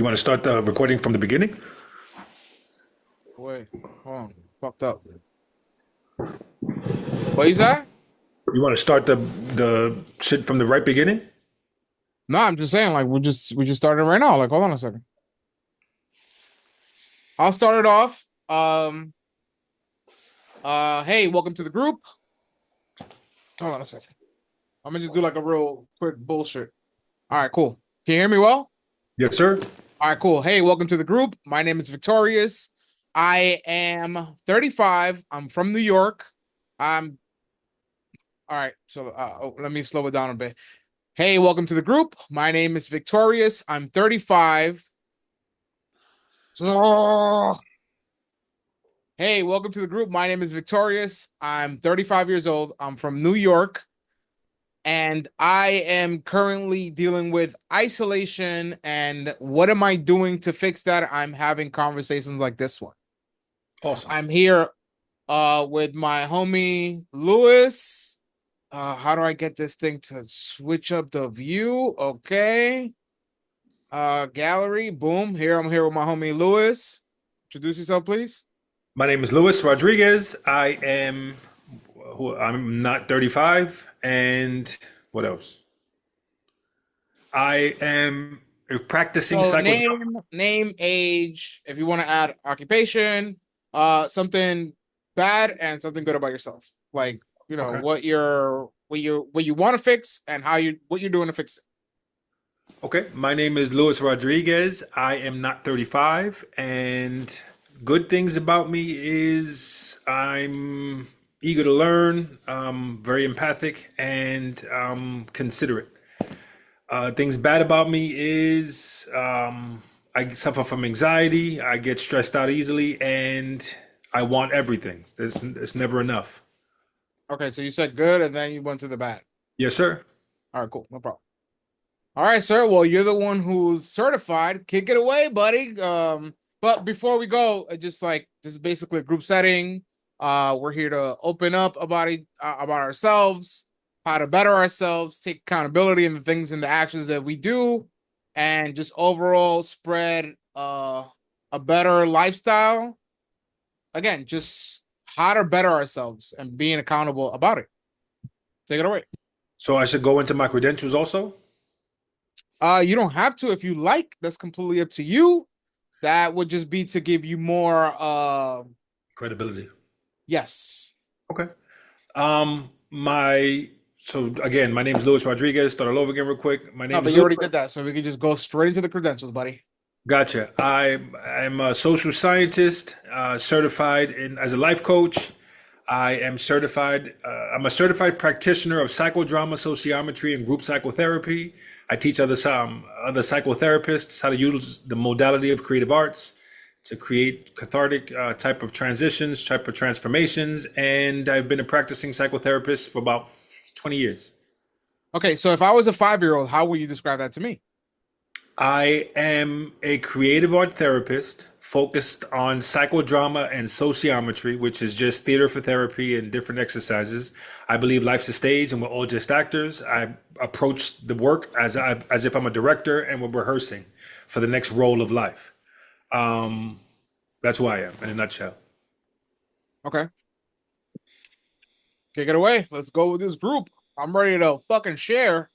want to start the recording from the beginning? Wait, hold on. Fucked up. What you say? You want to start the shit from the right beginning? No, I'm just saying, like we just started right now. Like, hold on a second. I'll start it off. Hey, welcome to the group. Hold on a second. I'm gonna just do like a real quick bullshit. All right, cool. Can you hear me well? Yes, sir. All right, cool. Hey, welcome to the group. My name is Victorious. I am 35. I'm from New York. I'm all right. So let me slow it down a bit. Hey, welcome to the group. My name is Victorious. I'm 35. So, hey, welcome to the group. My name is Victorious. I'm 35 years old. I'm from New York. And I am currently dealing with isolation. And what am I doing to fix that? I'm having conversations like this one. Awesome. I'm here with my homie Lewis. How do I get this thing to switch up the view? Okay. Gallery, boom. Here I'm here with my homie Lewis. Introduce yourself, please. My name is Luis Rodriguez. I'm not 35. And what else? I am a practicing So psychodrama. name, age, if you want to add occupation, something bad and something good about yourself. Like, Okay. what you want to fix and what you're doing to fix it. Okay. My name is Luis Rodriguez. I am not 35. And good things about me is I'm eager to learn, very empathic, and considerate. Things bad about me is I suffer from anxiety. I get stressed out easily, and I want everything. It's never enough. Okay, so you said good and then you went to the bad. Yes, sir. All right, cool, no problem. All right, sir. Well, you're the one who's certified. Kick it away, buddy. But before we go, just like this is basically a group setting. We're here to open up about ourselves, how to better ourselves, take accountability in the things and the actions that we do, and just overall spread a better lifestyle. Again, just how to better ourselves and being accountable about it. Take it away. So I should go into my credentials also. You don't have to if you like. That's completely up to you. That would just be to give you more Credibility. yes. Okay. My so again, my name is Luis Rodriguez. Start all over again real quick. My No, name but is you Luis. already did that, so we can just go straight into the credentials, buddy. Gotcha. I'm a social scientist, certified as a life coach. I am certified. I'm a certified practitioner of psychodrama, sociometry, and group psychotherapy. I teach other psychotherapists how to use the modality of creative arts to create cathartic type of transitions, type of transformations. And I've been a practicing psychotherapist for about 20 years. Okay, so if I was a 5-year-old, how would you describe that to me? I am a creative art therapist focused on psychodrama and sociometry, which is just theater for therapy and different exercises. I believe life's a stage and we're all just actors. I approach the work as if I'm a director and we're rehearsing for the next role of life. Um, that's who I am in a nutshell. Okay, kick it away. Let's go with this group. I'm ready to fucking share.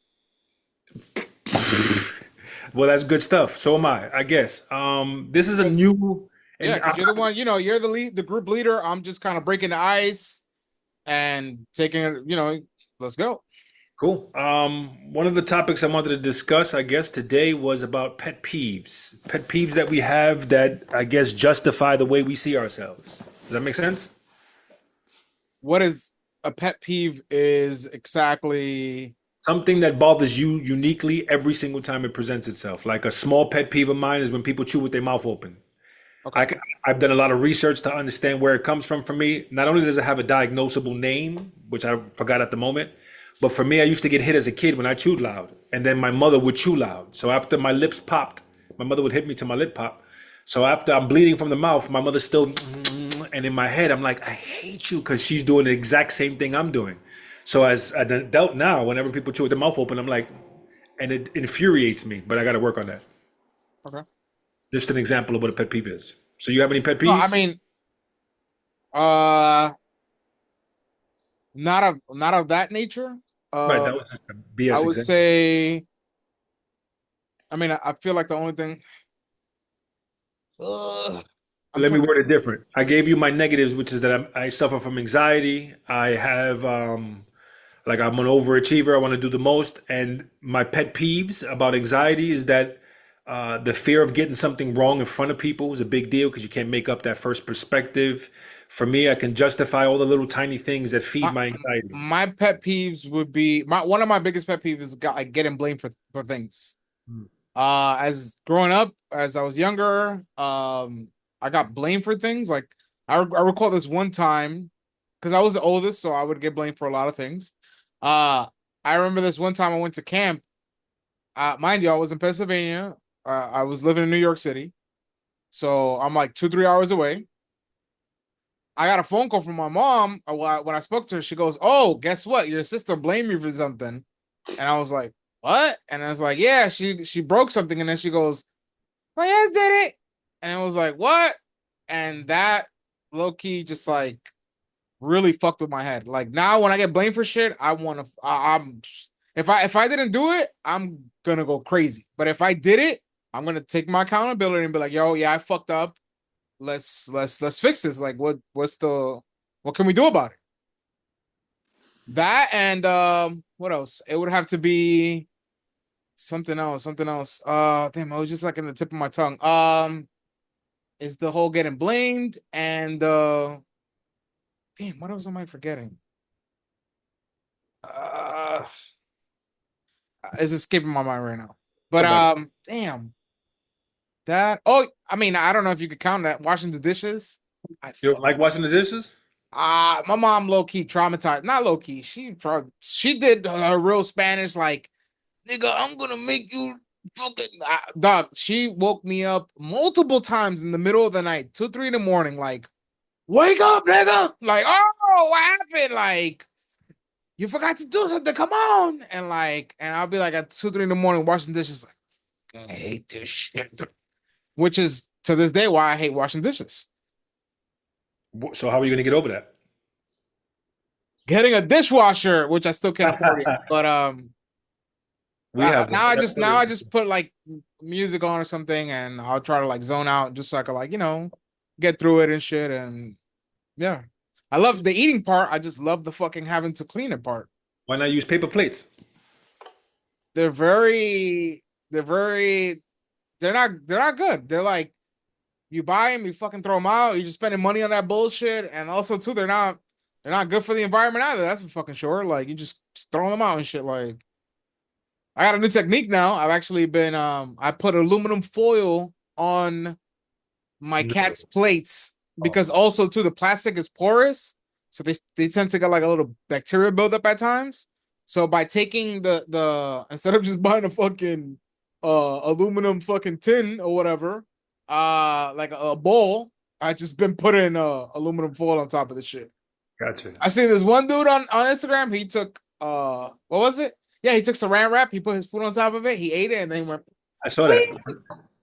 Well, that's good stuff. So am I guess. This is a new Yeah, and because you're the one, you're the lead, the group leader. I'm just kind of breaking the ice and taking it, let's go. cool. One of the topics I wanted to discuss, I guess, today was about pet peeves. Pet peeves that we have that I guess justify the way we see ourselves. Does that make sense? What is a pet peeve is exactly Something that bothers you uniquely every single time it presents itself. Like a small pet peeve of mine is when people chew with their mouth open. okay. I, have done a lot of research to understand where it comes from for me. Not only does it have a diagnosable name, which I forgot at the moment, but for me, I used to get hit as a kid when I chewed loud. And then my mother would chew loud. So after my lips popped, my mother would hit me till my lip pop. So after I'm bleeding from the mouth, my mother's still, and in my head, I'm like, I hate you because she's doing the exact same thing I'm doing. So as an adult now, whenever people chew with their mouth open, I'm like, and it infuriates me, but I got to work on that. Okay. Just an example of what a pet peeve is. So you have any pet No, I peeves? mean, uh, not of that nature. Right, Uh, that was just a I BS would example. say, I mean, I feel like the only thing. Uh, I'm Let me trying to. word it different. I gave you my negatives, which is that I suffer from anxiety. I have like I'm an overachiever. I want to do the most, and my pet peeves about anxiety is that the fear of getting something wrong in front of people is a big deal because you can't make up that first perspective. For me, I can justify all the little tiny things that feed My my anxiety. my pet peeves would be my one of my biggest pet peeves is like getting blamed for things. Mm. As growing up, as I was younger, I got blamed for things. Like I recall this one time because I was the oldest, so I would get blamed for a lot of things. Uh, I remember this one time I went to camp. Mind you, I was in Pennsylvania. I was living in New York City, so I'm like 2, 3 hours away. I got a phone call from my mom. When I spoke to her, she goes, "Oh, guess what? Your sister blamed me for something." And I was like, "What?" And I was like, "Yeah, she broke something." And then she goes, "My ass did it." And I was like, "What?" And that low key just like really fucked with my head. Like now, when I get blamed for shit, I want to. I'm if I didn't do it, I'm gonna go crazy. But if I did it, I'm gonna take my accountability and be like, "Yo, yeah, I fucked up. Let's fix this. Like, what can we do about it?" That and what else? It would have to be something else. Something else. Damn, I was just like in the tip of my tongue. Is the whole getting blamed and damn, what else am I forgetting? Uh, it's escaping my mind right now. But What about it? damn that. Oh, I mean, I don't know if you could count that. Washing the dishes. I You don't fuck. like washing the dishes? My mom low key traumatized. Not low key. She did her real Spanish like nigga. I'm gonna make you fucking dog. She woke me up multiple times in the middle of the night, 2, 3 in the morning. Like, wake up, nigga. Like, oh, what happened? Like, you forgot to do something. Come on. And I'll be like at 2, 3 in the morning washing dishes. Like, I hate this shit. Which is to this day why I hate washing dishes. So how are you going to get over that? Getting a dishwasher, which I still can't afford yet. But We have one. now I just put like music on or something, and I'll try to like zone out just so I can like get through it and shit. And yeah, I love the eating part. I just love the fucking having to clean it part. Why not use paper plates? They're very they're very they're not good. They're like you buy them, you fucking throw them out. You're just spending money on that bullshit, and also too they're not good for the environment either. That's for fucking sure. Like you just throw them out and shit. Like I got a new technique now. I've actually been I put aluminum foil on my No. cat's plates Oh, because also too the plastic is porous, so they tend to get like a little bacteria buildup at times. So by taking the instead of just buying a fucking aluminum fucking tin or whatever, like a bowl, I just been putting aluminum foil on top of the shit. gotcha. I seen this one dude on Instagram. He took what was it? Yeah, he took saran wrap. He put his food on top of it. He ate it, and then he went. I saw that.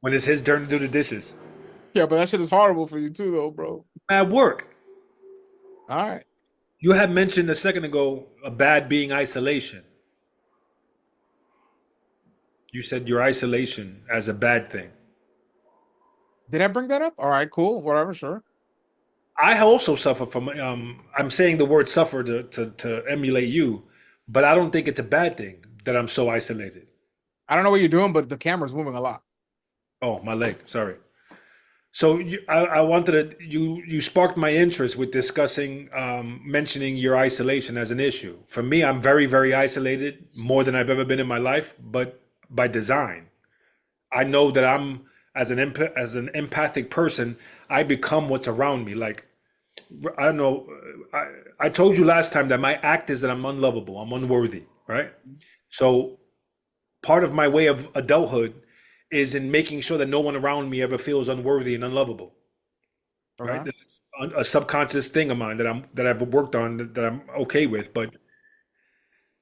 When it's his turn to do the dishes. Yeah, but that shit is horrible for you too, though, bro. At work, All right. you had mentioned a second ago a bad being isolation. You said your isolation as a bad thing. Did I bring that up? All right, cool. Whatever, sure. I also suffer from, I'm saying the word suffer to emulate you, but I don't think it's a bad thing that I'm so isolated. I don't know what you're doing, but the camera's moving a lot. Oh, my leg. Sorry. So I wanted to, you sparked my interest with discussing, mentioning your isolation as an issue. For me, I'm very, very isolated, more than I've ever been in my life, but by design. I know that I'm as an empathic person, I become what's around me. Like I don't know. I told you last time that my act is that I'm unlovable, I'm unworthy, right? So part of my way of adulthood is in making sure that no one around me ever feels unworthy and unlovable, right? Okay. This is a subconscious thing of mine that I've worked on that I'm okay with. But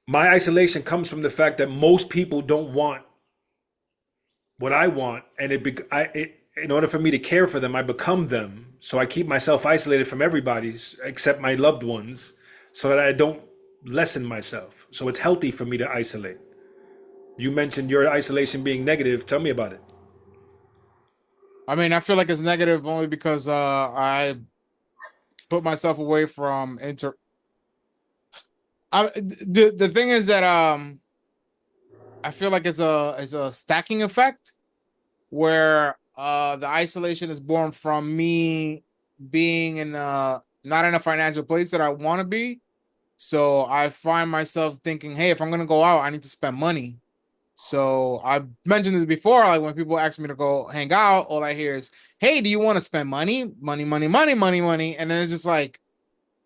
my isolation comes from the fact that most people don't want what I want, and in order for me to care for them, I become them. So I keep myself isolated from everybody except my loved ones so that I don't lessen myself. So it's healthy for me to isolate. You mentioned your isolation being negative. Tell me about it. I mean, I feel like it's negative only because I put myself away from inter. The thing is that I feel like it's a stacking effect where the isolation is born from me being in not in a financial place that I want to be. So I find myself thinking, hey, if I'm gonna go out, I need to spend money. So I've mentioned this before. Like when people ask me to go hang out, all I hear is, "Hey, do you want to spend money? Money, money, money, money, money." And then it's just like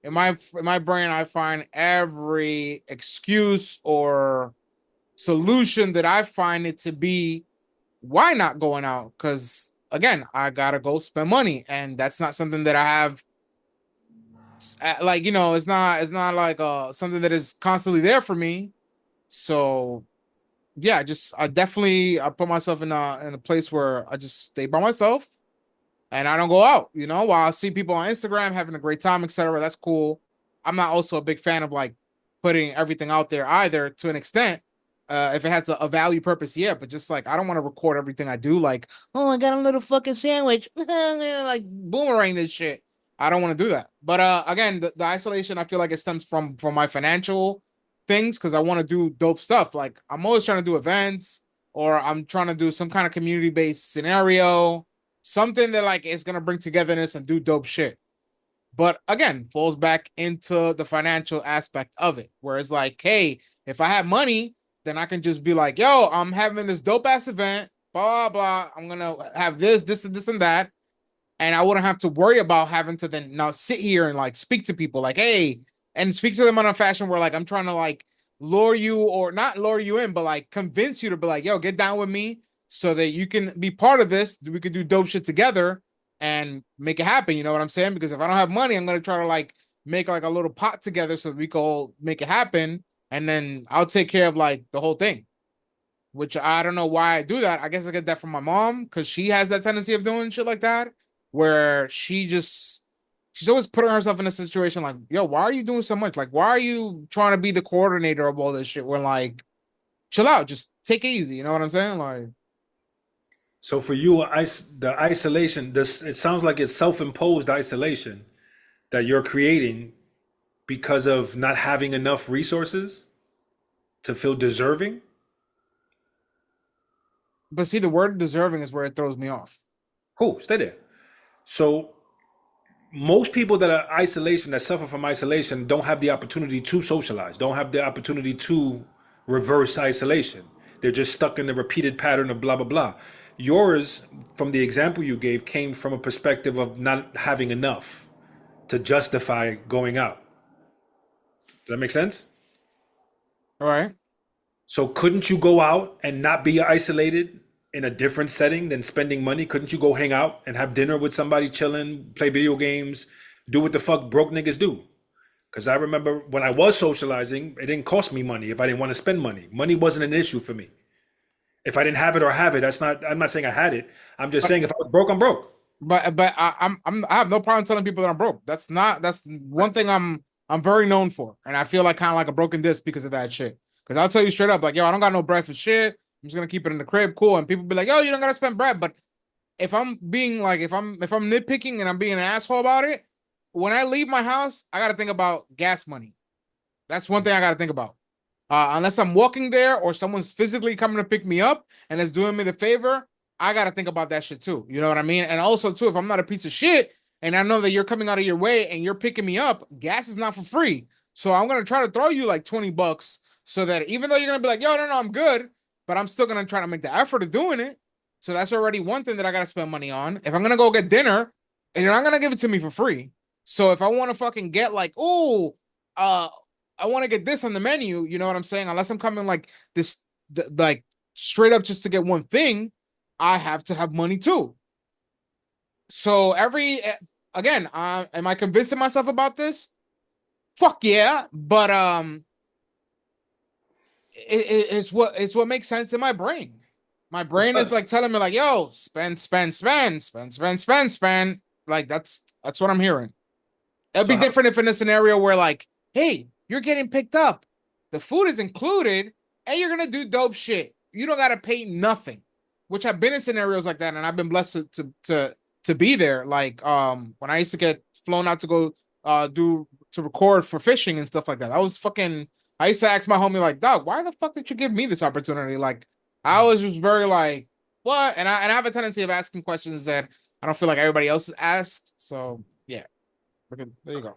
in my brain, I find every excuse or solution that I find it to be. Why not going out? Because again, I gotta go spend money, and that's not something that I have. Like it's not like something that is constantly there for me. So yeah, just I put myself in a place where I just stay by myself and I don't go out. While I see people on Instagram having a great time, etc. That's cool. I'm not also a big fan of like putting everything out there either to an extent. If it has a value purpose, yeah, but just like I don't want to record everything I do, like, oh, I got a little fucking sandwich, like boomerang this shit. I don't want to do that. But again, the isolation, I feel like it stems from my financial things because I want to do dope stuff. Like I'm always trying to do events or I'm trying to do some kind of community based scenario, something that like is gonna bring togetherness and do dope shit. But again, falls back into the financial aspect of it, where it's like, hey, if I have money, then I can just be like, yo, I'm having this dope ass event, blah blah blah. I'm gonna have this, and this, and that, and I wouldn't have to worry about having to then now sit here and like speak to people like, hey, and speak to them in a fashion where like I'm trying to like lure you or not lure you in, but like convince you to be like, yo, get down with me so that you can be part of this. We could do dope shit together and make it happen. You know what I'm saying? Because if I don't have money, I'm gonna try to like make like a little pot together so we can all make it happen, and then I'll take care of like the whole thing, which I don't know why I do that. I guess I get that from my mom because she has that tendency of doing shit like that, where she's always putting herself in a situation like, yo, why are you doing so much? Like, why are you trying to be the coordinator of all this shit? We're like, chill out, just take it easy. You know what I'm saying? Like, So for you, the isolation, this it sounds like it's self-imposed isolation that you're creating because of not having enough resources to feel deserving. but see, the word deserving is where it throws me off. Cool, stay there. So most people that are isolation, that suffer from isolation, don't have the opportunity to socialize, don't have the opportunity to reverse isolation. They're just stuck in the repeated pattern of blah blah blah. Yours, from the example you gave, came from a perspective of not having enough to justify going out. Does that make sense? All right. So couldn't you go out and not be isolated in a different setting than spending money? Couldn't you go hang out and have dinner with somebody, chilling, play video games, do what the fuck broke niggas do? Because I remember when I was socializing, it didn't cost me money if I didn't want to spend money. Money wasn't an issue for me. If I didn't have it or have it, that's not. I'm not saying I had it. I'm just But saying if I was broke, I'm broke. I have no problem telling people that I'm broke. That's one thing I'm very known for, and I feel like kind of like a broken disc because of that shit. Because I'll tell you straight up, like, yo, I don't got no bread for shit. I'm just gonna keep it in the crib, cool. And people be like, yo, you don't gotta spend bread. But if I'm being like, if I'm nitpicking and I'm being an asshole about it, when I leave my house, I gotta think about gas money. That's one thing I gotta think about. Unless I'm walking there or someone's physically coming to pick me up and is doing me the favor, I gotta think about that shit too. You know what I mean? And also too, if I'm not a piece of shit and I know that you're coming out of your way and you're picking me up, gas is not for free. So I'm gonna try to throw you like 20 bucks so that even though you're gonna be like, yo, no, no, I'm good, but I'm still gonna try to make the effort of doing it. So that's already one thing that I gotta spend money on. If I'm gonna go get dinner, and you're not gonna give it to me for free. So if I want to fucking get like, oh, uh, I want to get this on the menu, you know what I'm saying? Unless I'm coming like this, like straight up just to get one thing, I have to have money too. So again, am I convincing myself about this? Fuck yeah, but it's what makes sense in my brain. My brain is like telling me like, yo, spend, spend, spend, spend, spend, spend, spend. Like that's what I'm hearing. It'd So be how, different if in a scenario where like, hey, you're getting picked up, the food is included, and you're gonna do dope shit. You don't gotta pay nothing. Which I've been in scenarios like that, and I've been blessed to be there. Like when I used to get flown out to go do to record for fishing and stuff like that. I was fucking I used to ask my homie like, dog, why the fuck did you give me this opportunity? Like I was just very like, what? And I have a tendency of asking questions that I don't feel like everybody else has asked. So yeah. Okay, there you go.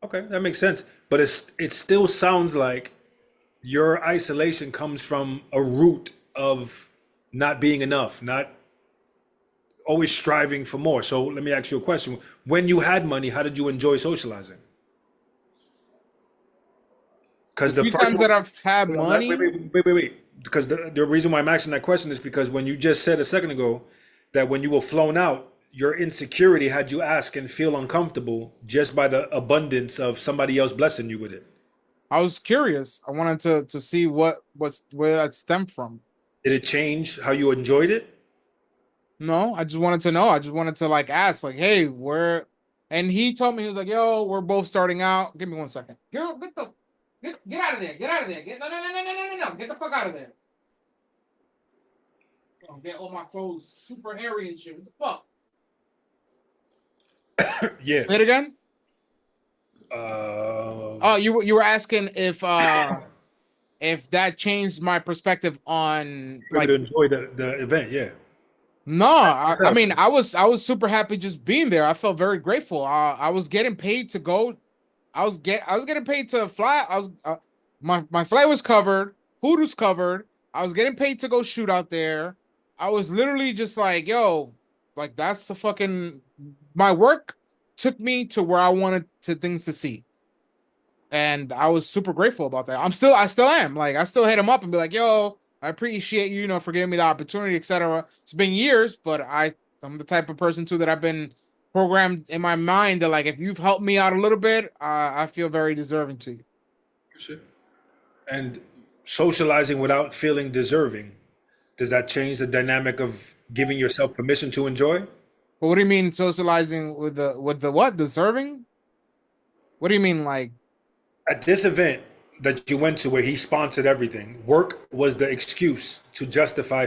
okay, that makes sense. But it still sounds like your isolation comes from a root of not being enough, not always striving for more. So let me ask you a question. When you had money, how did you enjoy socializing? The Because the few first times one, that I've had wait, money, wait, wait, wait, wait. Because the reason why I'm asking that question is because when you just said a second ago that when you were flown out, your insecurity had you ask and feel uncomfortable just by the abundance of somebody else blessing you with it. I was curious. I wanted to see where that stemmed from. Did it change how you enjoyed it? No, I just wanted to know. I just wanted to like ask, like, hey, where? And he told me he was like, yo, we're both starting out. Give me 1 second. Get out of there. Get out of there. No, no, no, no, no, no, no, no. Get the fuck out of there. Oh, get all my clothes super hairy and shit. What the fuck? Yeah. Say it again. Uh, Oh, you were asking if that changed my perspective on able like to enjoy the event, yeah. no, I Yourself. mean I was super happy just being there. I felt very grateful. I was getting paid to go. I was getting paid to fly. I was my flight was covered, food was covered. I was getting paid to go shoot out there. I was literally just like, yo, like that's the fucking my work took me to where I wanted to things to see. And I was super grateful about that. I still am. Like I still hit him up and be like, "Yo, I appreciate you, for giving me the opportunity, etc." It's been years, but I'm the type of person too that I've been programmed in my mind that like if you've helped me out a little bit, I feel very deserving to you. And socializing without feeling deserving, does that change the dynamic of giving yourself permission to enjoy? But what do you mean socializing with the what deserving? What do you mean like At this event that you went to where he sponsored everything, work was the excuse to justify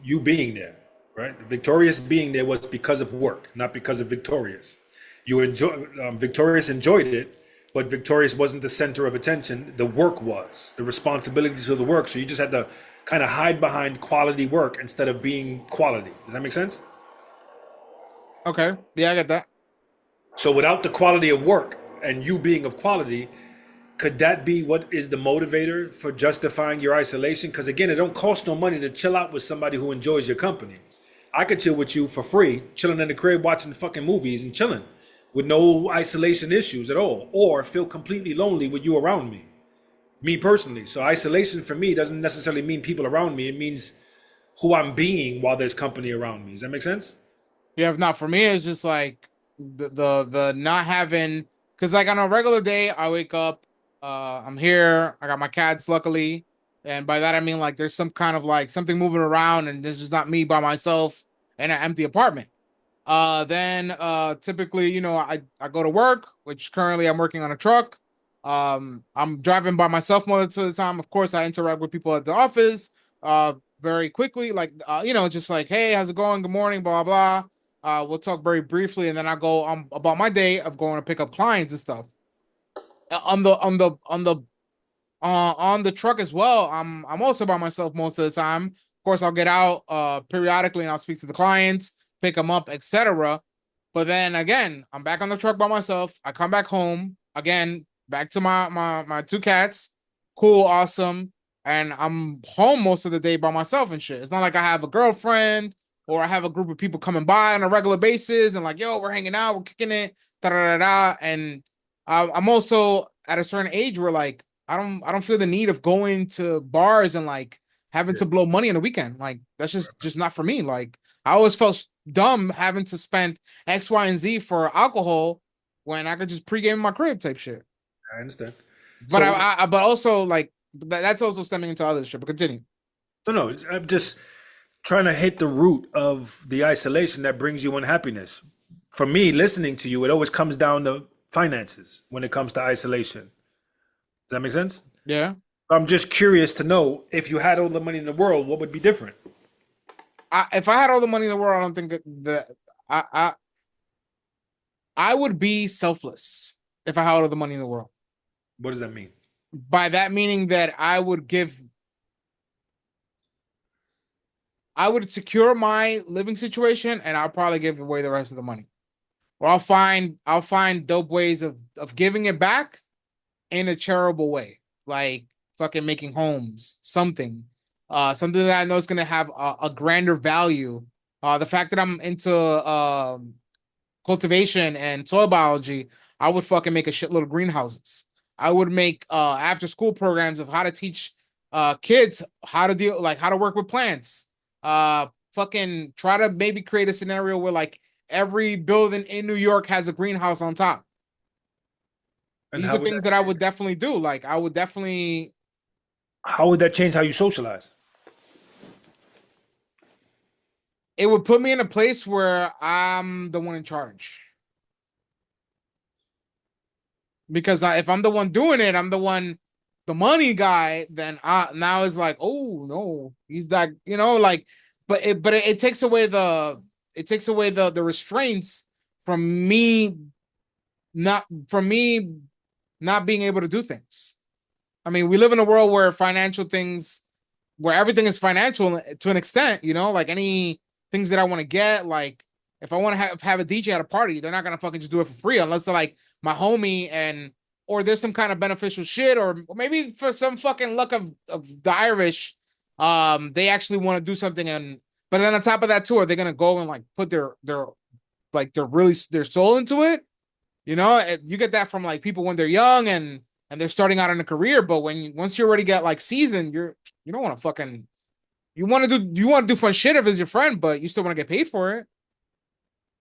you being there, right? Victorious being there was because of work, not because of Victorious. You enjoy Victorious enjoyed it, but Victorious wasn't the center of attention. The work was the responsibilities of the work. So you just had to kind of hide behind quality work instead of being quality. Does that make sense? okay, yeah, I get that. So without the quality of work and you being of quality, could that be what is the motivator for justifying your isolation? Because again, it don't cost no money to chill out with somebody who enjoys your company. I could chill with you for free, chilling in the crib watching fucking movies and chilling with no isolation issues at all, or feel completely lonely with you around me. Me personally. So isolation for me doesn't necessarily mean people around me. It means who I'm being while there's company around me. Does that make sense? Yeah, if not for me, it's just like the not having because like on a regular day, I wake up, I'm here, I got my cats, luckily, and by that I mean like there's some kind of like something moving around, and this is not me by myself in an empty apartment. Then typically, I go to work, which currently I'm working on a truck. I'm driving by myself most of the time. Of course, I interact with people at the office very quickly, like just like, hey, how's it going? Good morning, blah blah. We'll talk very briefly, and then I go about my day of going to pick up clients and stuff. On the truck as well. I'm also by myself most of the time. Of course, I'll get out periodically and I'll speak to the clients, pick them up, etc. But then again, I'm back on the truck by myself. I come back home again, back to my two cats. Cool, awesome. And I'm home most of the day by myself and shit. It's not like I have a girlfriend or I have a group of people coming by on a regular basis and like, yo, we're hanging out, we're kicking it, da da da da. And I'm also at a certain age where like I don't feel the need of going to bars and like having Yeah. to blow money on the weekend. Like that's just not for me. Like I always felt dumb having to spend X, Y, and Z for alcohol when I could just pregame in my crib type shit. I understand. But So but also like that's also stemming into other shit. But continue. No, I'm just trying to hit the root of the isolation that brings you unhappiness. For me, listening to you, it always comes down to finances when it comes to isolation. Does that make sense? Yeah. I'm just curious to know if you had all the money in the world, what would be different? If I had all the money in the world, I don't think that I, I I would be selfless if I had all the money in the world. What does that mean? By that meaning that I would secure my living situation, and I'll probably give away the rest of the money. Or I'll find dope ways of giving it back in a charitable way, like fucking making homes, something that I know is gonna have a grander value. The fact that I'm into cultivation and soil biology, I would fucking make a shitload of greenhouses. I would make after school programs of how to teach kids how to deal, like how to work with plants. Fucking try to maybe create a scenario where like every building in New York has a greenhouse on top. And These are how would that things that I would definitely do. Like I would definitely, change how you socialize? it would put me in a place where I'm the one in charge. Because if I'm the one doing it, I'm the one, the money guy. Then now it's like, oh no, he's that, like. But it takes away the restraints from me, from me not being able to do things. I mean, we live in a world where financial things, where everything is financial to an extent, like any things that I want to get, like if I want to have a DJ at a party, they're not gonna fucking just do it for free unless they're like my homie, and or there's some kind of beneficial shit, or maybe for some fucking luck of the Irish, they actually want to do something. And but then on top of that too, are they gonna go and like put their like their soul into it? You get that from like people when they're young and they're starting out in a career, but once you already get like seasoned, you don't want to fucking, you want to do fun shit if it's your friend, but you still want to get paid for it.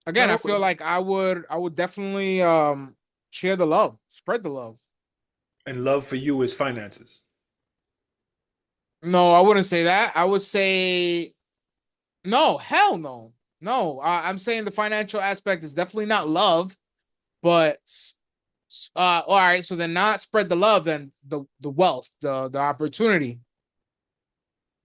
Again, I No, feel like I would definitely share the love, spread the love. and love for you is finances. No, I wouldn't say that. I would say no, hell no. No, I'm saying the financial aspect is definitely not love, but all right, so then not spread the love, then the wealth, the opportunity.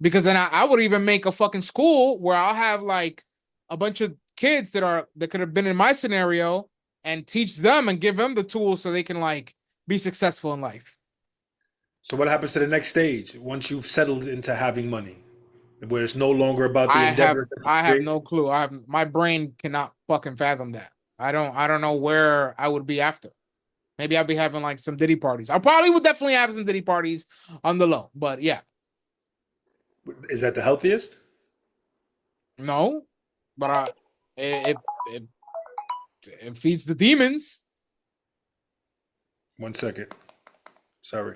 Because then I would even make a fucking school where I'll have like a bunch of kids that could have been in my scenario, and teach them and give them the tools so they can like be successful in life. So what happens to the next stage once you've settled into having money, where it's no longer about the I have endeavor that you I have create? no clue. My brain cannot fucking fathom that. I don't know where I would be after. Maybe I'll be having like some Diddy parties. I probably would definitely have some Diddy parties on the low. But yeah, Is that the healthiest? no. But it it feeds the demons. 1 second. Sorry.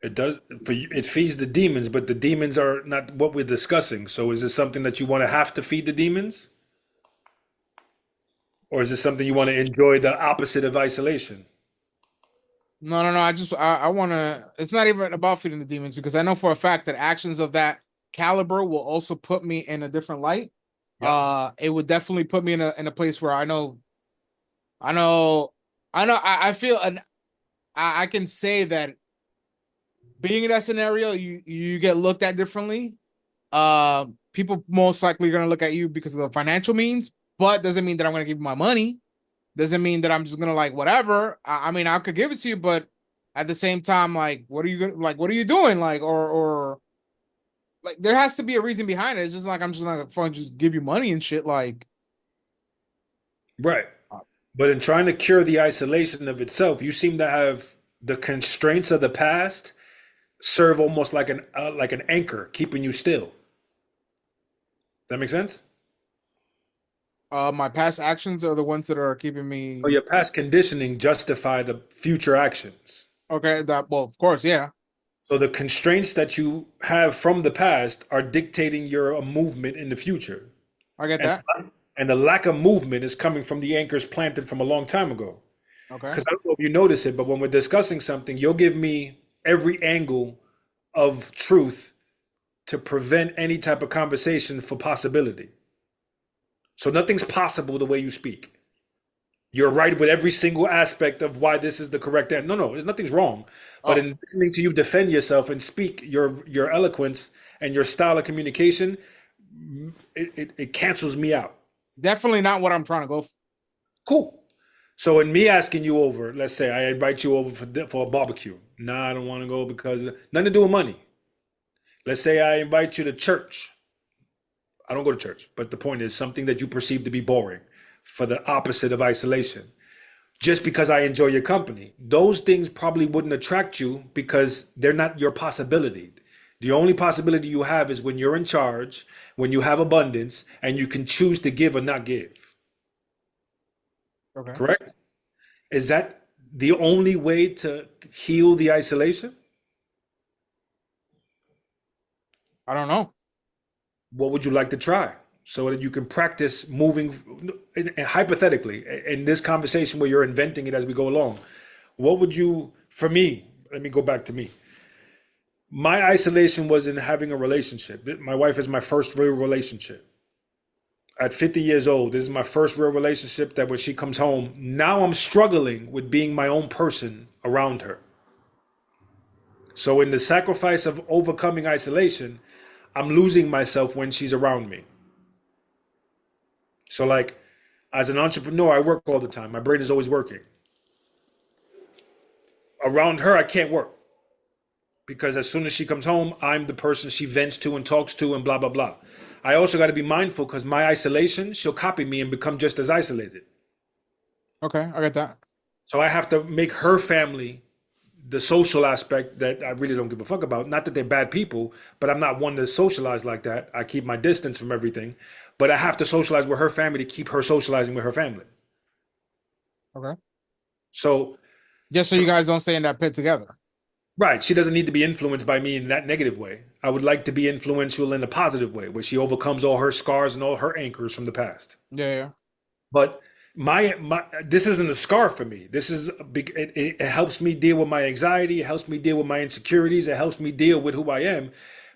It does for you. It feeds the demons, but the demons are not what we're discussing. So, is this something that you want to have to feed the demons, or is this something you want to enjoy the opposite of isolation? No, no, no. I want to. It's not even about feeding the demons, because I know for a fact that actions of that caliber will also put me in a different light. Yep. It would definitely put me in a place where I know, I feel, and I can say that being in that scenario, you get looked at differently. People most likely are gonna look at you because of the financial means, but doesn't mean that I'm gonna give you my money. Doesn't mean that I'm just gonna like whatever. I mean, I could give it to you, but at the same time, like, what are you gonna like? What are you doing? Like, or like, there has to be a reason behind it. It's just like I'm just not gonna fucking just give you money and shit. Like, Right. uh, But in trying to cure the isolation of itself, you seem to have the constraints of the past serve almost like an anchor, keeping you still. Does that make sense? my past actions are the ones that are keeping Or me. your past conditioning justify the future actions. Okay, that, well, of course, yeah, So the constraints that you have from the past are dictating your movement in the future. I get And that. and the lack of movement is coming from the anchors planted from a long time ago. Okay. Because I don't know if you notice it, but when we're discussing something, you'll give me every angle of truth to prevent any type of conversation for possibility. So nothing's possible the way you speak. You're right with every single aspect of why this is the correct answer. No, no, there's nothing's wrong. But Oh, in listening to you defend yourself and speak your eloquence and your style of communication, it cancels me out. definitely not what I'm trying to go for. Cool. So in me asking you over, let's say I invite you over for a barbecue. Nah, I don't want to go because nothing to do with money. Let's say I invite you to church. I don't go to church, but the point is something that you perceive to be boring for the opposite of isolation. Just because I enjoy your company, those things probably wouldn't attract you because they're not your possibility. The only possibility you have is when you're in charge, when you have abundance, and you can choose to give or not give. Okay. Correct? Is that the only way to heal the isolation? I don't know. What would you like to try so that you can practice moving hypothetically in this conversation where you're inventing it as we go along? What would you, for me, let me go back to me. My isolation was in having a relationship. My wife is my first real relationship. At 50 years old, this is my first real relationship that when she comes home, now I'm struggling with being my own person around her. So, in the sacrifice of overcoming isolation, I'm losing myself when she's around me. So, like, as an entrepreneur, I work all the time. My brain is always working. Around her, I can't work because as soon as she comes home, I'm the person she vents to and talks to and blah, blah, blah. I also got to be mindful because my isolation, she'll copy me and become just as isolated. Okay, I get that. So I have to make her family the social aspect that I really don't give a fuck about. Not that they're bad people, but I'm not one to socialize like that. I keep my distance from everything, but I have to socialize with her family to keep her socializing with her family. Okay. So, Just so for, you guys don't stay in that pit together. right, she doesn't need to be influenced by me in that negative way. I would like to be influential in a positive way, where she overcomes all her scars and all her anchors from the past. Yeah, yeah. But my this isn't a scar for me. This is a big. It helps me deal with my anxiety. It helps me deal with my insecurities. It helps me deal with who I am,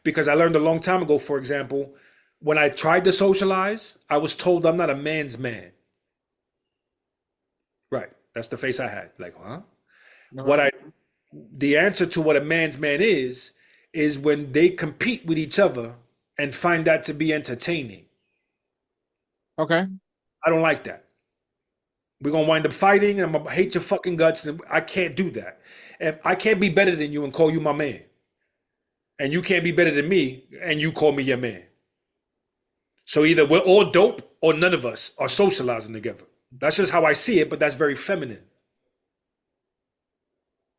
because I learned a long time ago. For example, when I tried to socialize, I was told I'm not a man's man. Right, that's the face I had. Like, huh? What Okay. I the answer to what a man's man is when they compete with each other and find that to be entertaining. Okay. I don't like that. We're gonna wind up fighting, and I'm gonna hate your fucking guts, and I can't do that. If I can't be better than you and call you my man, and you can't be better than me and you call me your man. So either we're all dope or none of us are socializing together. That's just how I see it, but that's very feminine.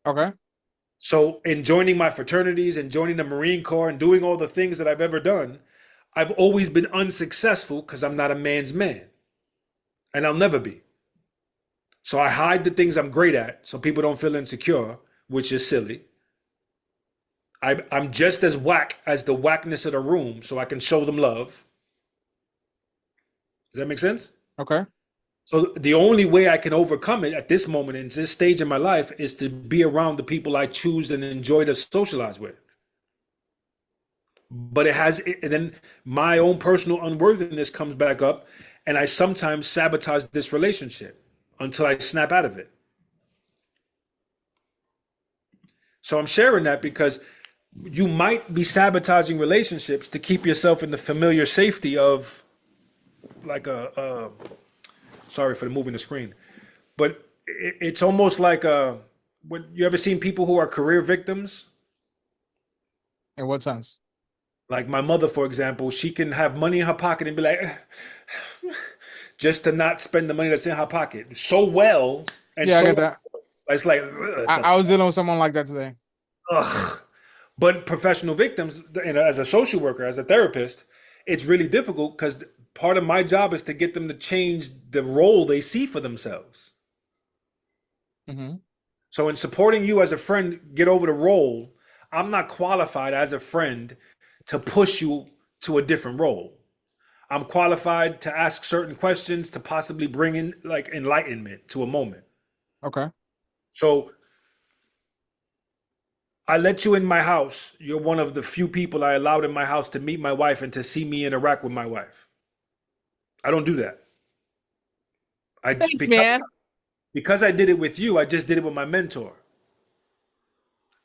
Okay. So in joining my fraternities and joining the Marine Corps and doing all the things that I've ever done, I've always been unsuccessful because I'm not a man's man, and I'll never be. So I hide the things I'm great at so people don't feel insecure, which is silly. I'm just as whack as the whackness of the room so I can show them love. Does that make sense? Okay. So the only way I can overcome it at this moment in this stage in my life is to be around the people I choose and enjoy to socialize with. But and then my own personal unworthiness comes back up, and I sometimes sabotage this relationship until I snap out of it. So I'm sharing that because you might be sabotaging relationships to keep yourself in the familiar safety of like sorry for the moving the screen, but it's almost like when you ever seen people who are career victims, In what sense? like my mother, for example, she can have money in her pocket and be like, just to not spend the money that's in her pocket so well and Yeah, I so get that. it's like I was dealing with someone like that today. ugh. But professional victims, as a social worker, as a therapist, it's really difficult because part of my job is to get them to change the role they see for themselves. Hmm. So, in supporting you as a friend, get over the role, I'm not qualified as a friend to push you to a different role. I'm qualified to ask certain questions to possibly bring in like enlightenment to a moment. Okay. So, I let you in my house. You're one of the few people I allowed in my house to meet my wife and to see me interact with my wife. I don't do that. I Thanks, man. because I did it with you. I just did it with my mentor,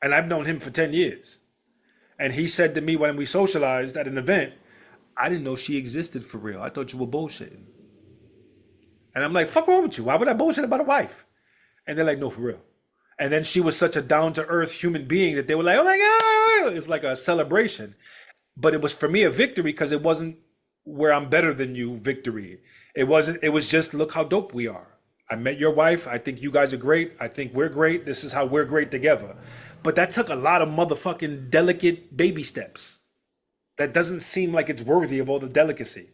and I've known him for 10 years. And he said to me when we socialized at an event, "I didn't know she existed for real. I thought you were bullshitting." And I'm like, "Fuck wrong with you? Why would I bullshit about a wife?" And they're like, "No, for real." And then she was such a down to earth human being that they were like, "Oh my god!" It was like a celebration. But it was for me a victory because it wasn't where I'm better than you victory. It wasn't. It was just look how dope we are. I met your wife. I think you guys are great. I think we're great. This is how we're great together. But that took a lot of motherfucking delicate baby steps. That doesn't seem like it's worthy of all the delicacy.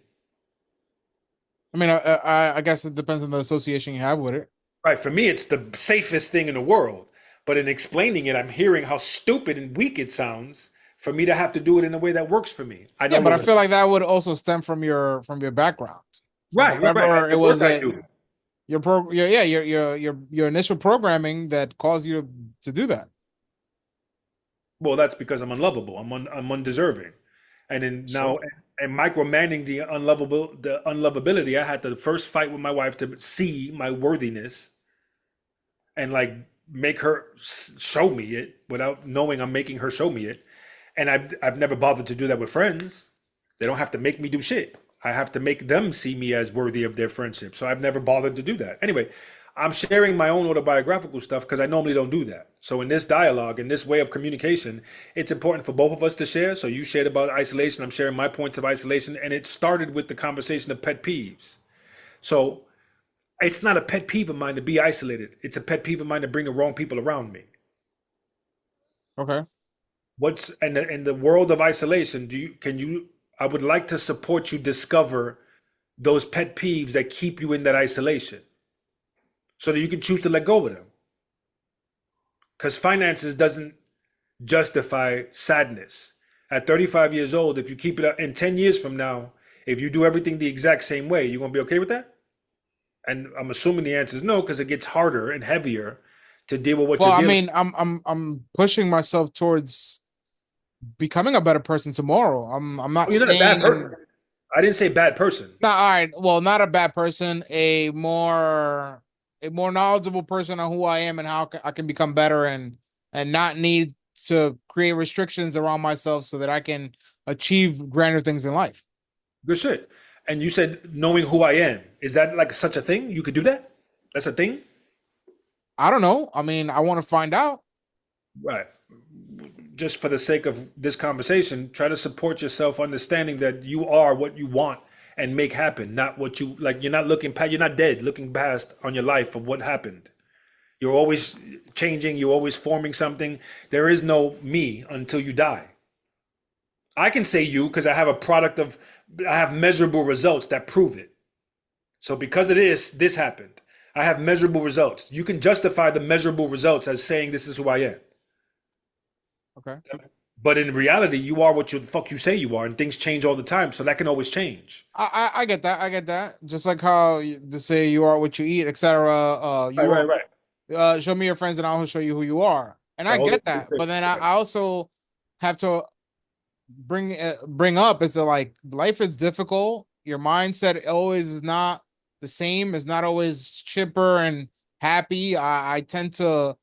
I mean, I guess it depends on the association you have with it. Right. For me, it's the safest thing in the world. But in explaining it, I'm hearing how stupid and weak it sounds for me to have to do it in a way that works for me. I Yeah, don't but know I what. feel like that would also stem from your background, from Right. whatever And it the was work I that do. your initial programming that caused you to do that. Well, that's because I'm unlovable. I'm undeserving. And then Sure. now and micromanaging the unlovability, I had to first fight with my wife to see my worthiness and like make her show me it without knowing I'm making her show me it. And I've never bothered to do that with friends. They don't have to make me do shit. I have to make them see me as worthy of their friendship. So I've never bothered to do that. Anyway, I'm sharing my own autobiographical stuff because I normally don't do that. So in this dialogue, in this way of communication, it's important for both of us to share. So you shared about isolation, I'm sharing my points of isolation, and it started with the conversation of pet peeves. So it's not a pet peeve of mine to be isolated. It's a pet peeve of mine to bring the wrong people around me. Okay. What's in the world of isolation? Do you can you? I would like to support you discover those pet peeves that keep you in that isolation, so that you can choose to let go of them. Because finances doesn't justify sadness. At 35 years old, if you keep it up in 10 years from now, if you do everything the exact same way, you're gonna be okay with that? And I'm assuming the answer is no, because it gets harder and heavier to deal with what Well, you're I dealing. mean, I'm pushing myself towards becoming a better person tomorrow. I'm not Oh, you're not a bad staying person. in. I didn't say bad person. Not all right. Well, not a bad person. A more knowledgeable person on who I am and how I can become better and not need to create restrictions around myself so that I can achieve grander things in life. Good shit. And you said knowing who I am. Is that like such a thing? You could do that? That's a thing? I don't know. I mean, I want to find out. Right. Just for the sake of this conversation, try to support yourself, understanding that you are what you want and make happen, not what you like. You're not looking past, you're not dead, looking past on your life of what happened. You're always changing, you're always forming something. There is no me until you die. I can say you because I have a product of, I have measurable results that prove it. So because of this happened. I have measurable results. You can justify the measurable results as saying this is who I am. Okay. But in reality, you are what you the fuck you say you are, and things change all the time. So that can always change. I get that. I get that. Just like how to say you are what you eat, etc. Right, You right, are. right. Show me your friends, and I'll show you who you are. And Right, I all get those that. things. But then Right. I also have to bring up is that like life is difficult. Your mindset always is not the same. It's not always chipper and happy. I tend to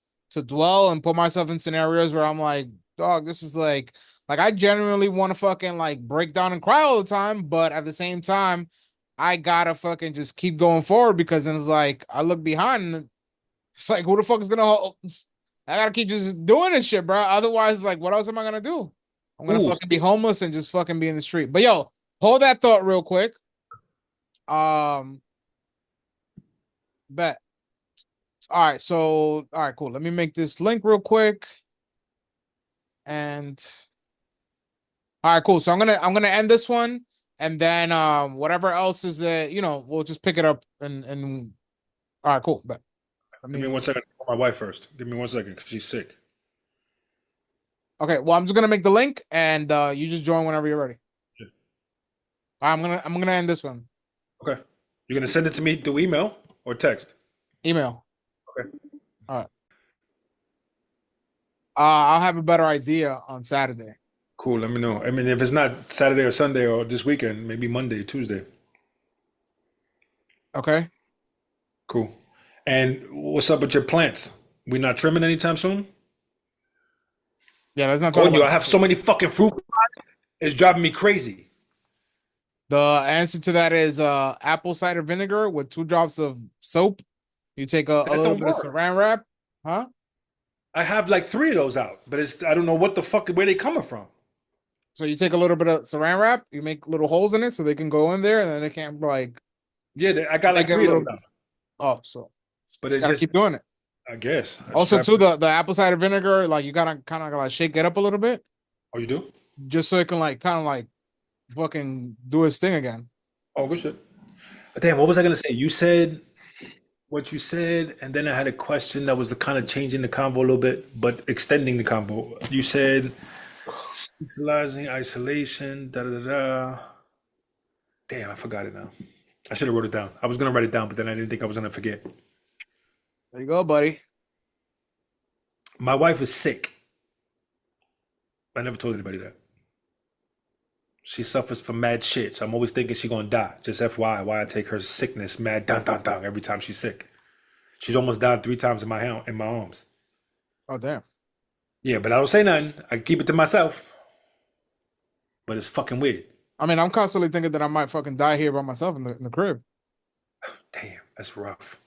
dwell and put myself in scenarios where I'm like, dog, this is like I genuinely want to fucking like break down and cry all the time, but at the same time, I gotta fucking just keep going forward because then it's like I look behind and it's like who the fuck is gonna I gotta keep just doing this shit, bro. Otherwise, it's like, what else am I gonna do? I'm gonna Ooh, fucking be homeless and just fucking be in the street. But yo, hold that thought real quick. Um, bet. All right, so all right, cool. Let me make this link real quick. And all right, cool. So I'm gonna end this one, and then whatever else is we'll just pick it up and all right, cool. But I give me mean, 1 second. Call my wife first. Give me 1 second because she's sick. okay. Well, I'm just gonna make the link, and you just join whenever you're ready. Yeah. I'm gonna end this one. Okay. You're gonna send it to me through email or text. Email. Okay. All right. I'll have a better idea on Saturday. Cool. Let me know. I mean, if it's not Saturday or Sunday or this weekend, maybe Monday, Tuesday. Okay. Cool. And what's up with your plants? We not trimming anytime soon? Yeah, let's not talk Told you about I have so many fucking fruit. It's driving me crazy. the answer to that is apple cider vinegar with 2 drops of soap. You take a That little don't bit of work. saran wrap, huh? I have like three of those out, but it's I don't know what the fuck where they coming from. So you take a little bit of saran wrap, you make little holes in it so they can go in there, and then they can't like Yeah, I got like make it a three of those little. out, Oh, so but just it gotta just keep doing it. I guess I just Also, have too, to. the apple cider vinegar, like you gotta kind of like shake it up a little bit, Oh, you do? just so it can like kind of like fucking do its thing again. Oh, good shit. But damn, what was I gonna say? You said what you said, and then I had a question that was the kind of changing the combo a little bit, but extending the combo. You said socializing, isolation, da da da da. Damn, I forgot it now. I should have wrote it down. I was gonna write it down, but then I didn't think I was gonna forget. There you go, buddy. My wife is sick. I never told anybody that. She suffers from mad shit, so I'm always thinking she gonna die. Just FYI, why I take her sickness mad dun dun dun every time she's sick. She's almost died three times in my arms. Oh damn. Yeah, but I don't say nothing. I keep it to myself. But it's fucking weird. I mean, I'm constantly thinking that I might fucking die here by myself in the crib. Damn, that's rough.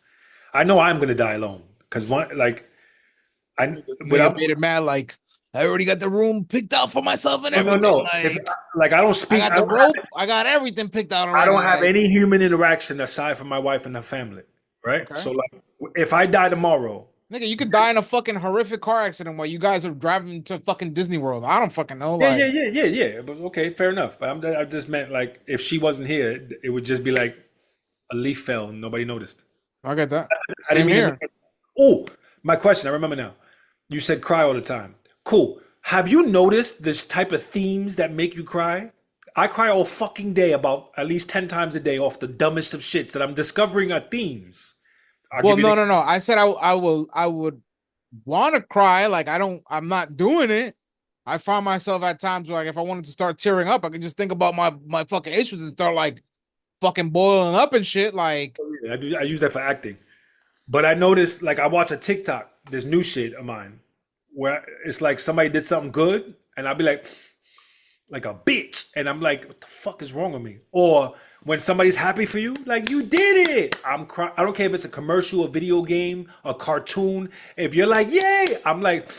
I know I'm gonna die alone because one like I Nigga without made it mad. Like I already got the room picked out for myself and no no everything. no. If Like like I don't I speak, got the rope. I got everything picked out I already. don't have Like any human interaction aside from my wife and her family. Right. okay. So like if I die tomorrow, Nigga, you could die in a fucking horrific car accident while you guys are driving to fucking Disney World. I don't fucking know. yeah, yeah, Like, yeah, yeah, yeah. But okay, fair enough. But I just meant like if she wasn't here, it would just be like a leaf fell and nobody noticed. I get that. I didn't Same mean to make here. it. Oh, my question. I remember now. You said cry all the time. Cool. Have you noticed this type of themes that make you cry? I cry all fucking day about at least 10 times a day off the dumbest of shits that I'm discovering are themes. I'll Well, give you an no, no, no. I said I would want to cry. Like I'm not doing it. I find myself at times where, like, if I wanted to start tearing up, I could just think about my fucking issues and start like fucking boiling up and shit. Like, I use that for acting. But I noticed, like, I watch a TikTok, this new shit of mine, where it's like somebody did something good, and I'll be like a bitch, and I'm like, what the fuck is wrong with me? Or when somebody's happy for you, like you did it, I'm crying. I don't care if it's a commercial, a video game, a cartoon. If you're like, yay, I'm like,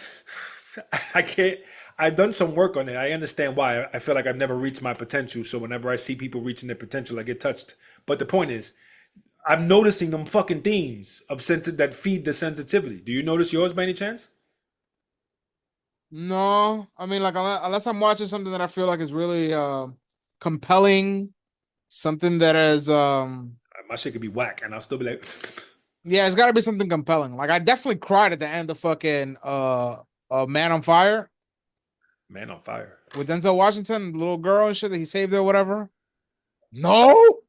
I can't. I've done some work on it. I understand why. I feel like I've never reached my potential. So whenever I see people reaching their potential, I get touched. But the point is, I'm noticing them fucking themes of that feed the sensitivity. Do you notice yours by any chance? no, I mean, like unless I'm watching something that I feel like is really compelling, something that is My shit could be whack, and I'll still be like, yeah, it's got to be something compelling. Like I definitely cried at the end of fucking Man on Fire man on fire. with Denzel Washington, the little girl and shit that he saved or whatever. No,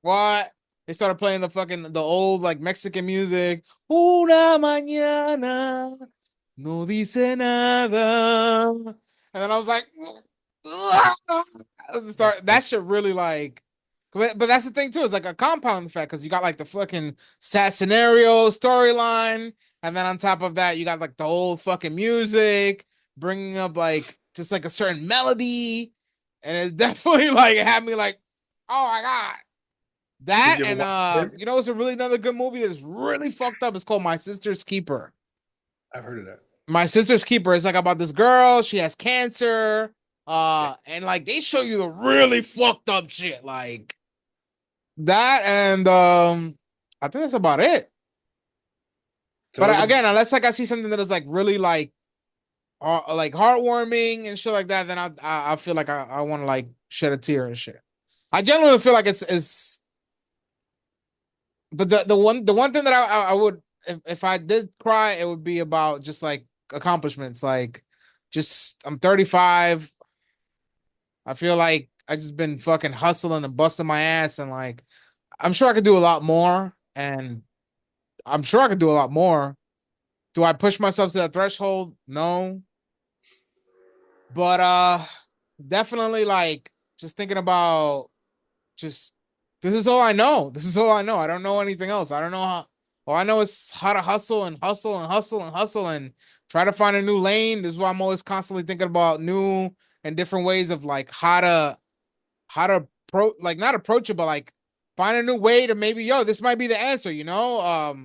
what? They started playing the old like Mexican music. Una mañana no dice nada, and then I was like, start that shit really like. But that's the thing too. It's like a compound effect because you got like the fucking sad scenario storyline, and then on top of that, you got like the old fucking music bringing up like just like a certain melody, and it definitely like had me like, oh my god. Did That you ever and watch it? you know it's a really another good movie that is really fucked up. It's called My Sister's Keeper. I've heard of that. My Sister's Keeper is like about this girl, she has cancer, and like they show you the really fucked up shit like that, and I think that's about it. So But those are again, unless like I see something that is really like heartwarming and shit like that, then I feel like I want to like shed a tear and shit. I generally feel like it's but the one thing that I would if I did cry, it would be about just like accomplishments. Like just I'm 35. I feel like I just been fucking hustling and busting my ass and like I'm sure I could do a lot more and I'm sure I could do a lot more. Do I push myself to that threshold? No. But definitely like just thinking about just this is all I know. This is all I know. I don't know anything else. I don't know how all I know is how to hustle and hustle and hustle and hustle and try to find a new lane. This is why I'm always constantly thinking about new and different ways of like how to like not approach it, but like find a new way to maybe this might be the answer, you know?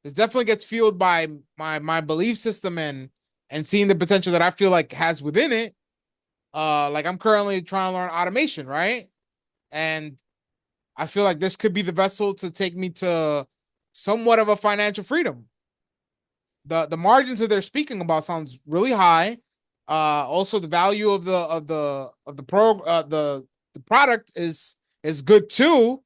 This definitely gets fueled by my belief system and seeing the potential that I feel like has within it. Like I'm currently trying to learn automation, right? And I feel like this could be the vessel to take me to somewhat of a financial freedom. The margins that they're speaking about sounds really high. Also the value of the product is good too,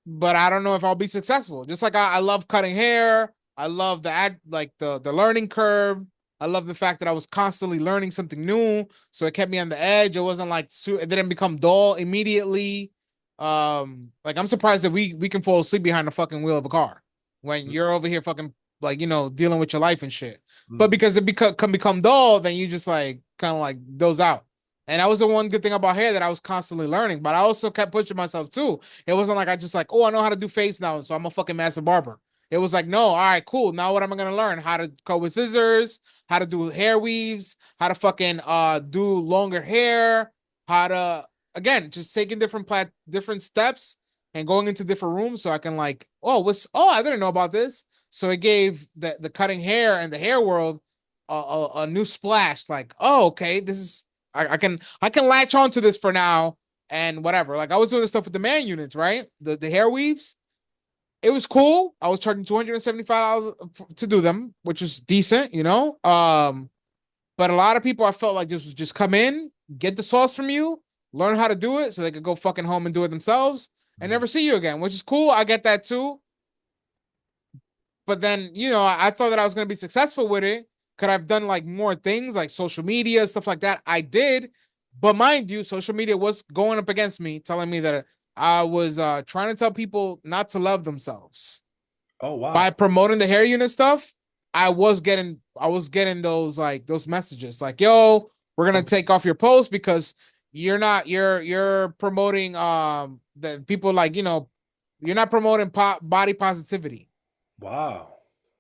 but I don't know if I'll be successful. Just like I love cutting hair. I love the like the learning curve. I love the fact that I was constantly learning something new, so it kept me on the edge. It wasn't like it didn't become dull immediately. Like I'm surprised that we can fall asleep behind the fucking wheel of a car when you're over here fucking like dealing with your life and shit. But Mm. because can become dull, then you just like kind of like doze out. And that was the one good thing about hair that I was constantly learning. But I also kept pushing myself too. It wasn't like I just like, oh, I know how to do face now, so I'm a fucking master barber. It was like, no, all right, cool. Now what am I gonna learn? How to cut with scissors, how to do hair weaves, how to fucking do longer hair, how to again just taking different steps and going into different rooms so I can like, I didn't know about this. So it gave the cutting hair and the hair world a new splash. Like, oh, okay, this is I can latch on to this for now and whatever. Like I was doing this stuff with the man units, right? The hair weaves. It was cool. I was charging $275 to do them, which is decent, you know. But a lot of people I felt like this was just come in, get the sauce from you, learn how to do it so they could go fucking home and do it themselves and Mm. never see you again, which is cool. I get that too. But then, I thought that I was going to be successful with it. Could I've done like more things like social media, stuff like that? I did. But mind you, social media was going up against me, telling me that I was trying to tell people not to love themselves. Oh By wow. promoting the hair unit stuff, I was getting those messages like, yo, we're gonna take off your post because you're promoting the people like you're not promoting body positivity. Wow.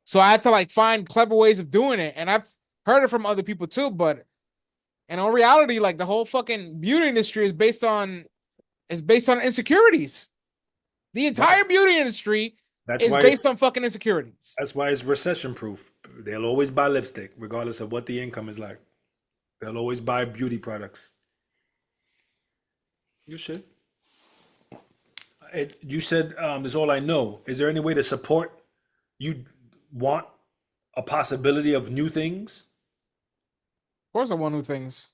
So I had to like find clever ways of doing it, and I've heard it from other people too. But in all reality, like the whole fucking beauty industry is based on insecurities. The Right. entire beauty industry That's is why based on fucking insecurities. that's why it's recession proof. They'll always buy lipstick, regardless of what the income is like. They'll always buy beauty products. You should. You said is all I know. Is there any way to support you want a possibility of new things? Of course, I want new things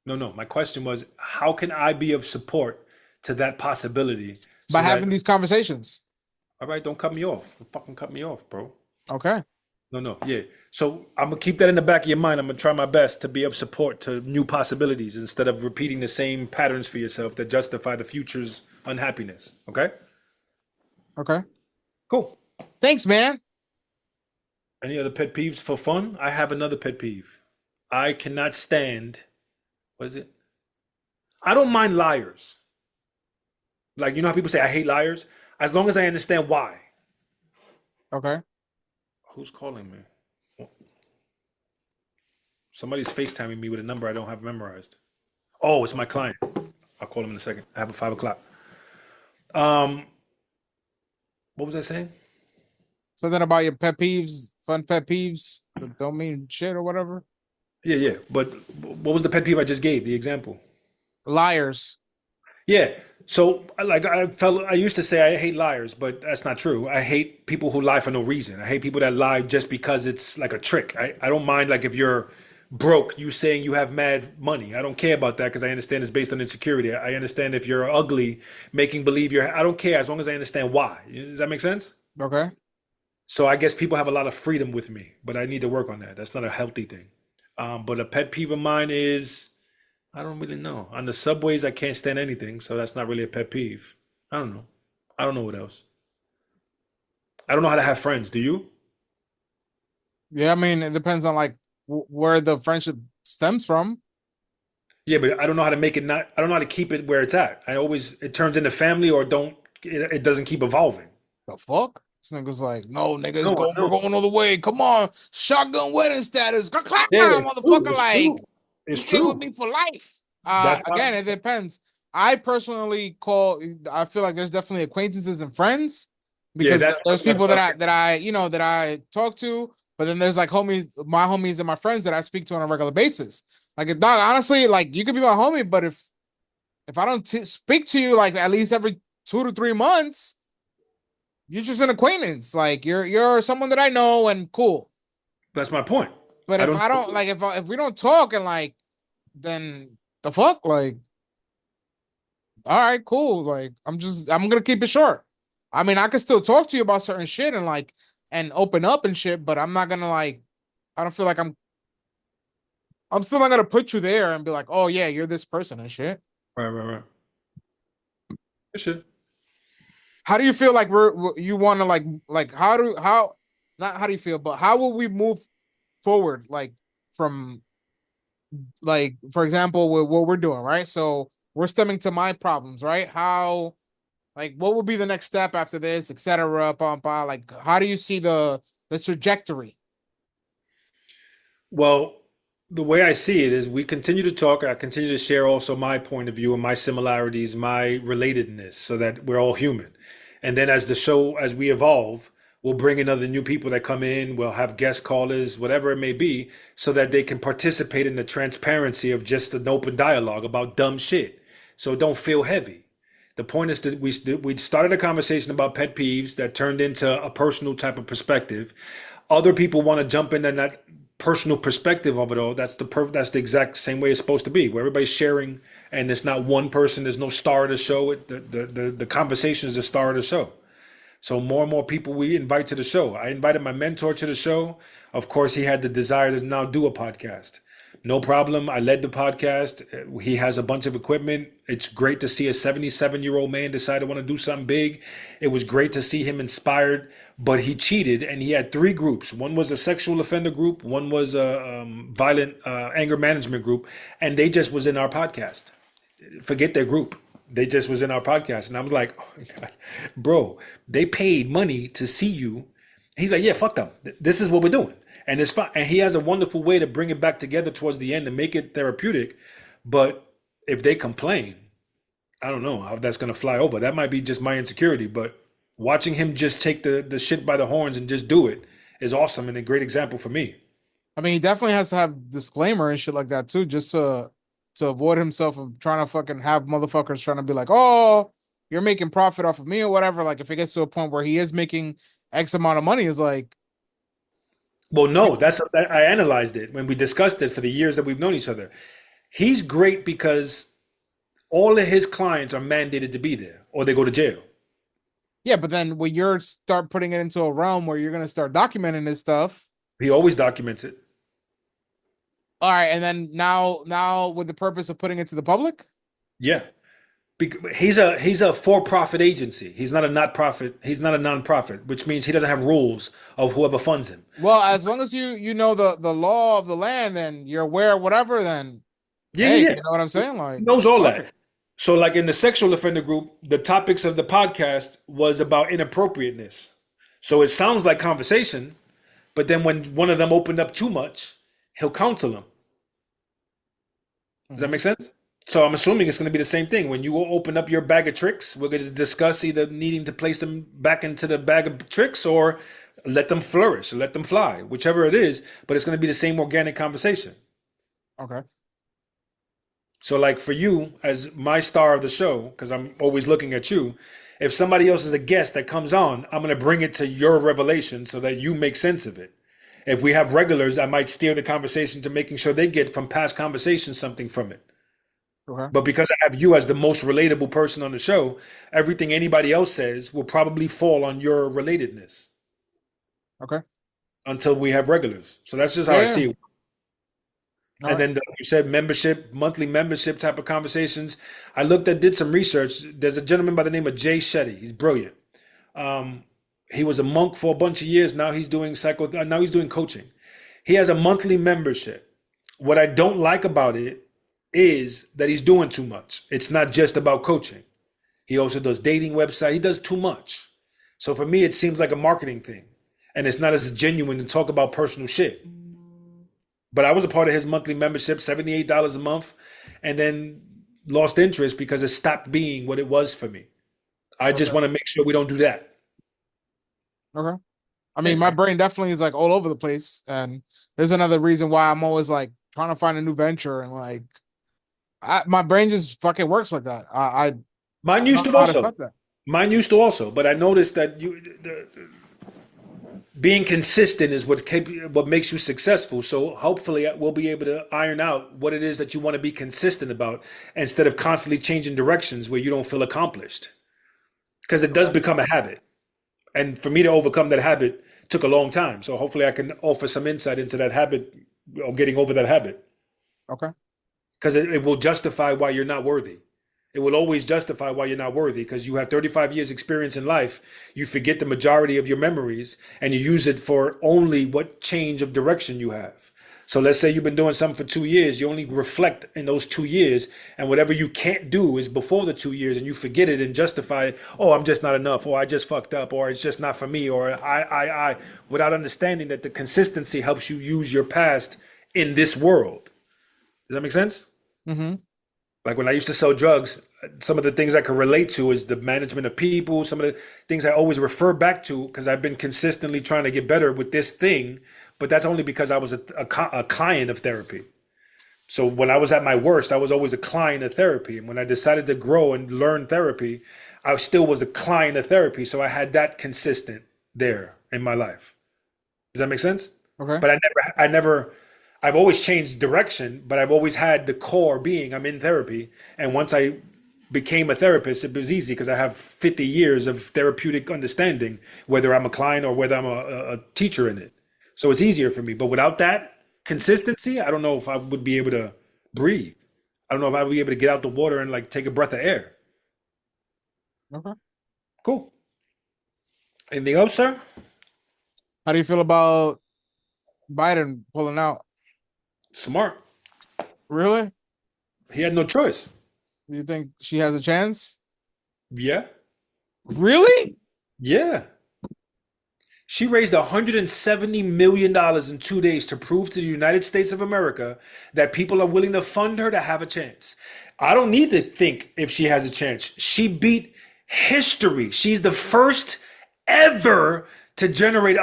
No, no. My question was, how can I be of support to that possibility by so that, having these conversations. all right, don't cut me off. Don't fucking cut me off, bro. Okay. No, no, yeah. So I'm gonna keep that in the back of your mind. I'm gonna try my best to be of support to new possibilities instead of repeating the same patterns for yourself that justify the future's unhappiness. Okay? Okay. Cool. Thanks, man. Any other pet peeves for fun? I have another pet peeve. I cannot stand, what is it? I don't mind liars. Like, you know how people say, I hate liars? As long as I understand why. Okay. Who's calling me? Somebody's FaceTiming me with a number I don't have memorized. Oh, it's my client. I'll call him in a second. I have a 5 o'clock. Um, what was I saying? Something about your pet peeves, fun pet peeves that don't mean shit or whatever. Yeah, yeah. But what was the pet peeve I just gave? The example. Liars. Yeah. So, like, I used to say I hate liars, but that's not true. I hate people who lie for no reason. I hate people that lie just because it's like a trick. I don't mind, like, if you're broke, you saying you have mad money. I don't care about that because I understand it's based on insecurity. I understand if you're ugly, making believe I don't care as long as I understand why. Does that make sense? Okay. So I guess people have a lot of freedom with me, but I need to work on that. That's not a healthy thing. But a pet peeve of mine is I don't really know. On the subways, I can't stand anything, so that's not really a pet peeve. I don't know. I don't know what else. I don't know how to have friends. Do you? Yeah, I mean, it depends on like where the friendship stems from. Yeah, but I don't know how to make it not. I don't know how to keep it where it's at. I always it turns into family or don't. It doesn't keep evolving. The fuck? This nigga's like, no, nigga, No, I we're know. going all the way. Come on, shotgun wedding status. Clap, Yeah, it's true. motherfucker. It's true. Like, you It's stay with true. me for life. That's Again, how. it depends. I personally call. I feel like there's definitely acquaintances and friends Yeah, because that's there's that's people what that I talk to, but then there's like homies, my homies and my friends that I speak to on a regular basis. Like, dog, honestly, like you could be my homie, but if I don't speak to you like at least every 2 to 3 months, you're just an acquaintance. Like you're someone that I know and cool. that's my point. But I if don't. I don't like if we don't talk and like then the fuck like all right cool like I'm gonna keep it short. I mean I can still talk to you about certain shit and like and open up and shit, but I'm not gonna like I don't feel like I'm still not gonna put you there and be like oh yeah you're this person and shit. Right, right, right. Good shit. How do you feel like you want to like how not how do you feel but how will we move forward like from like for example with what we're doing right so we're stemming to my problems right how like what would be the next step after this etc like how do you see the trajectory. Well, the way I see it is we continue to talk. I continue to share also my point of view and my similarities, my relatedness, so that we're all human. And then as the show, as we evolve, we'll bring in other new people that come in. We'll have guest callers, whatever it may be, so that they can participate in the transparency of just an open dialogue about dumb shit. So it don't feel heavy. The point is that we started a conversation about pet peeves that turned into a personal type of perspective. Other people want to jump in and that personal perspective of it all. That's the exact same way it's supposed to be, where everybody's sharing, and it's not one person. There's no star of the show. The conversation is the star of the show. So more and more people we invite to the show. I invited my mentor to the show. Of course, he had the desire to now do a podcast. No problem. I led the podcast. He has a bunch of equipment. It's great to see a 77-year-old man decide to want to do something big. It was great to see him inspired, but he cheated and he had three groups. One was a sexual offender group, one was a violent anger management group, and they just was in our podcast. Forget their group. They just was in our podcast. And I was like, oh my God, bro, they paid money to see you. He's like, yeah, fuck them. This is what we're doing. And it's fine. And he has a wonderful way to bring it back together towards the end and make it therapeutic. But if they complain, I don't know how that's going to fly over. That might be just my insecurity. But watching him just take the shit by the horns and just do it is awesome and a great example for me. I mean he definitely has to have disclaimer and shit like that too just to avoid himself from trying to fucking have motherfuckers trying to be like oh you're making profit off of me or whatever like if it gets to a point where he is making x amount of money is like Well, no, I analyzed it when we discussed it for the years that we've known each other. He's great because all of his clients are mandated to be there or they go to jail. yeah, but then when you're start putting it into a realm where you're gonna start documenting this stuff, He always documents it. all right, and then now with the purpose of putting it to the public. Yeah. He's a for-profit agency. He's not a not profit. He's not a non-profit, which means he doesn't have rules of whoever funds him. Well, as long as you know the law of the land and you're aware of whatever, then Yeah, hey, yeah, you yeah. know what I'm saying? He Like, knows all fuck it. that. So, like in the sexual offender group, the topics of the podcast was about inappropriateness. So it sounds like conversation, but then when one of them opened up too much, he'll counsel them. Does that Mhm. make sense? So I'm assuming it's going to be the same thing. When you open up your bag of tricks, we're going to discuss either needing to place them back into the bag of tricks or let them flourish, let them fly, whichever it is. But it's going to be the same organic conversation. Okay. So, like for you, as my star of the show, because I'm always looking at you, if somebody else is a guest that comes on, I'm going to bring it to your revelation so that you make sense of it. If we have regulars, I might steer the conversation to making sure they get from past conversations something from it. Okay. But because I have you as the most relatable person on the show, everything anybody else says will probably fall on your relatedness Okay. until we have regulars. So that's just how Yeah. I Yeah. see it. All And right. then you said membership, monthly membership type of conversations. I did some research. There's a gentleman by the name of Jay Shetty. He's brilliant. Um, he was a monk for a bunch of years. Now he's doing coaching. He has a monthly membership. What I don't like about it is that he's doing too much. It's not just about coaching. He also does dating website. He does too much. So for me, it seems like a marketing thing, and it's not as genuine to talk about personal shit. But I was a part of his monthly membership, $78 a month, and then lost interest because it stopped being what it was for me. I just Okay. want to make sure we don't do that. Okay. I Yeah, mean, my man. brain definitely is like all over the place, and there's another reason why I'm always like trying to find a new venture, and like my brain just fucking works like that. I Mine don't used to know how to also. stop that. Mine used to also, but I noticed that being consistent is what makes you successful. So hopefully we'll be able to iron out what it is that you want to be consistent about instead of constantly changing directions where you don't feel accomplished. Because it does Okay. become a habit. And for me to overcome that habit took a long time. So hopefully I can offer some insight into that habit or getting over that habit. Okay. Because it will justify why you're not worthy. It will always justify why you're not worthy because you have 35 years experience in life. You forget the majority of your memories and you use it for only what change of direction you have. So let's say you've been doing something for 2 years. You only reflect in those 2 years, and whatever you can't do is before the 2 years, and you forget it and justify it. Oh, I'm just not enough, or I just fucked up, or it's just not for me, or without understanding that the consistency helps you use your past in this world. Does that make sense? Mm-hmm. Like when I used to sell drugs, some of the things I could relate to is the management of people, some of the things I always refer back to because I've been consistently trying to get better with this thing. But that's only because I was a client of therapy. So when I was at my worst, I was always a client of therapy. And when I decided to grow and learn therapy, I still was a client of therapy. So I had that consistent there in my life. Does that make sense? Okay. But I've always changed direction, but I've always had the core being I'm in therapy. And once I became a therapist, it was easy because I have 50 years of therapeutic understanding, whether I'm a client or whether I'm a teacher in it. So it's easier for me. But without that consistency, I don't know if I would be able to breathe. I don't know if I would be able to get out the water and like take a breath of air. Okay. Cool. Anything else, sir? How do you feel about Biden pulling out? Smart. Really? He had no choice. Do you think she has a chance? Yeah. Really? Yeah. She raised $170 million in 2 days to prove to the United States of America that people are willing to fund her to have a chance. I don't need to think if she has a chance. She beat history. She's the first ever to generate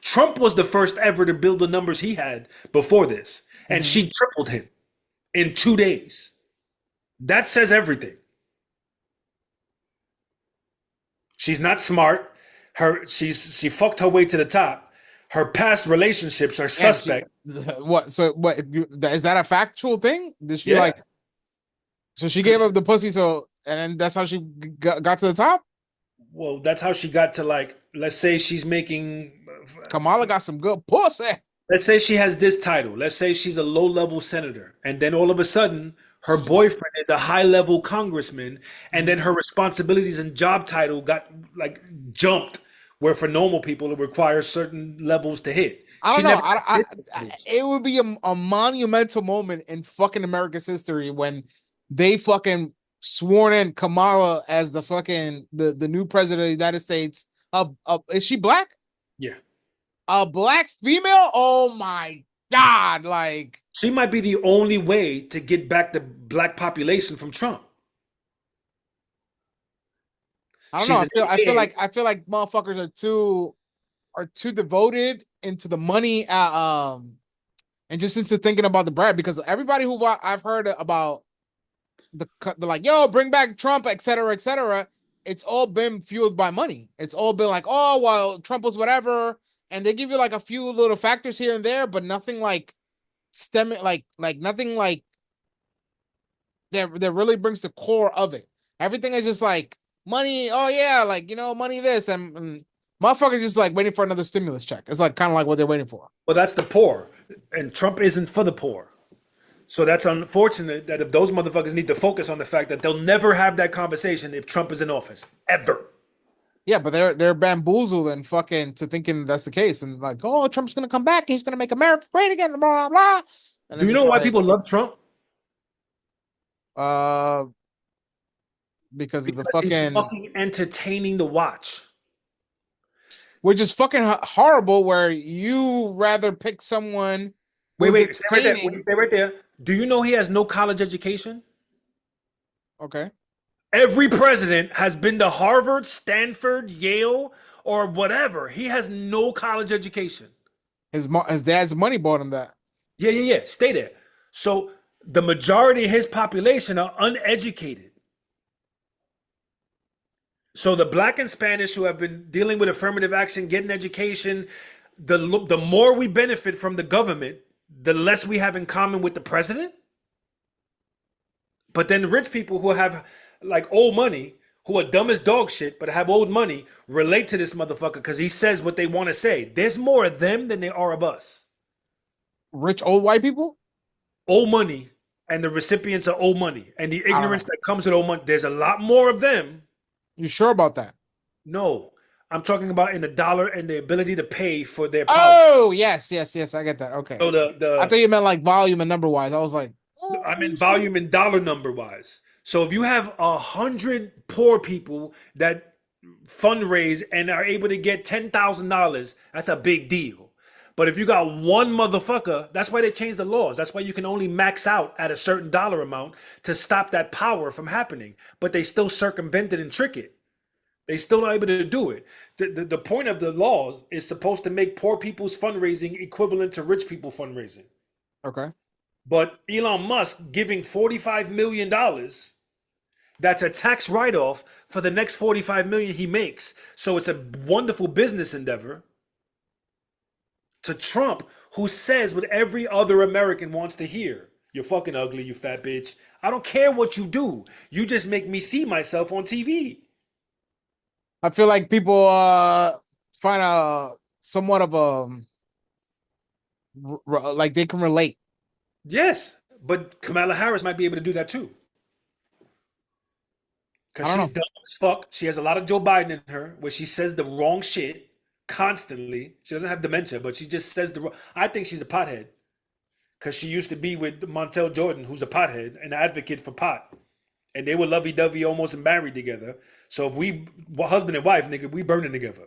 Trump was the first ever to build the numbers he had before this. And Mm-hmm. she tripled him in 2 days. That says everything. She's not smart. She fucked her way to the top. Her past relationships are And she suspect. what? So what? Is that a factual thing? Did she Yeah. like? So she gave up the pussy. So and then that's how she got to the top. Well, that's how she got to like. Let's say she's making. Kamala got some good pussy. Let's say she has this title. Let's say she's a low-level senator, and then all of a sudden, her boyfriend is a high-level congressman, and then her responsibilities and job title got like jumped. Where for normal people it requires certain levels to hit. I She don't know. never hit those levels. It would be a monumental moment in fucking America's history when they fucking sworn in Kamala as the fucking the new president of the United States. Is she black? Yeah. A black female? Oh my god! Like She might be the only way to get back the black population from Trump. I don't know. She's an AA. I feel like motherfuckers are too devoted into the money. And just into thinking about the bread because everybody who I've heard about the like, yo, bring back Trump, etc., etc. It's all been fueled by money. It's all been like, oh, well, Trump was whatever, and they give you like a few little factors here and there, but nothing like stemming, like nothing like that really brings the core of it. Everything is just like money. Oh yeah, like money this and motherfucker just like waiting for another stimulus check. It's like kind of like what they're waiting for. Well, that's the poor, and Trump isn't for the poor. So that's unfortunate that if those motherfuckers need to focus on the fact that they'll never have that conversation if Trump is in office, ever. Yeah, but they're bamboozled and fucking to thinking that's the case, and like, oh, Trump's gonna come back, he's gonna make America great again, blah blah blah. And Do it's you just know why like, people love Trump? uh, because of the Because he's fucking, fucking entertaining to watch. which is fucking horrible. Where you rather pick someone Wait, who's wait, stay right there. Wait, entertaining. stay right there. Do you know he has no college education? Okay, Every president has been to Harvard, Stanford, Yale, or whatever. He has no college education. his dad's money bought him that. Yeah, yeah, yeah. Stay there. So the majority of his population are uneducated. So the black and Spanish who have been dealing with affirmative action, getting education, the more we benefit from the government, the less we have in common with the president. But then rich people who have like old money, who are dumb as dog shit, but have old money, relate to this motherfucker because he says what they want to say. There's more of them than there are of us. Rich old white people. Old money and the recipients of old money and the I don't ignorance know. that comes with old money. There's a lot more of them. You sure about that? No, I'm talking about in the dollar and the ability to pay for their power. Oh, yes, yes, yes. I get that. Okay. So I thought you meant like volume and number wise. I was like, I'm oh in shit. volume and dollar number wise. So if you have 100 poor people that fundraise and are able to get $10,000, that's a big deal. But if you got one motherfucker, that's why they changed the laws. That's why you can only max out at a certain dollar amount to stop that power from happening. But they still circumvent it and trick it. They still are able to do it. The point of the laws is supposed to make poor people's fundraising equivalent to rich people fundraising. Okay. But Elon Musk giving $45 million, that's a tax write-off for the next 45 million he makes. So it's a wonderful business endeavor to Trump, who says what every other American wants to hear. You're fucking ugly, you fat bitch. I don't care what you do. You just make me see myself on TV. I feel like people find a somewhat of a like they can relate. Yes, but Kamala Harris might be able to do that too. I Because don't she's know. dumb as fuck. She has a lot of Joe Biden in her where she says the wrong shit constantly. She doesn't have dementia, but she just says the wrong. I think she's a pothead because she used to be with Montel Jordan, who's a pothead, an advocate for pot. And they were lovey dovey, almost married together. So if we, husband and wife, nigga, we burning together.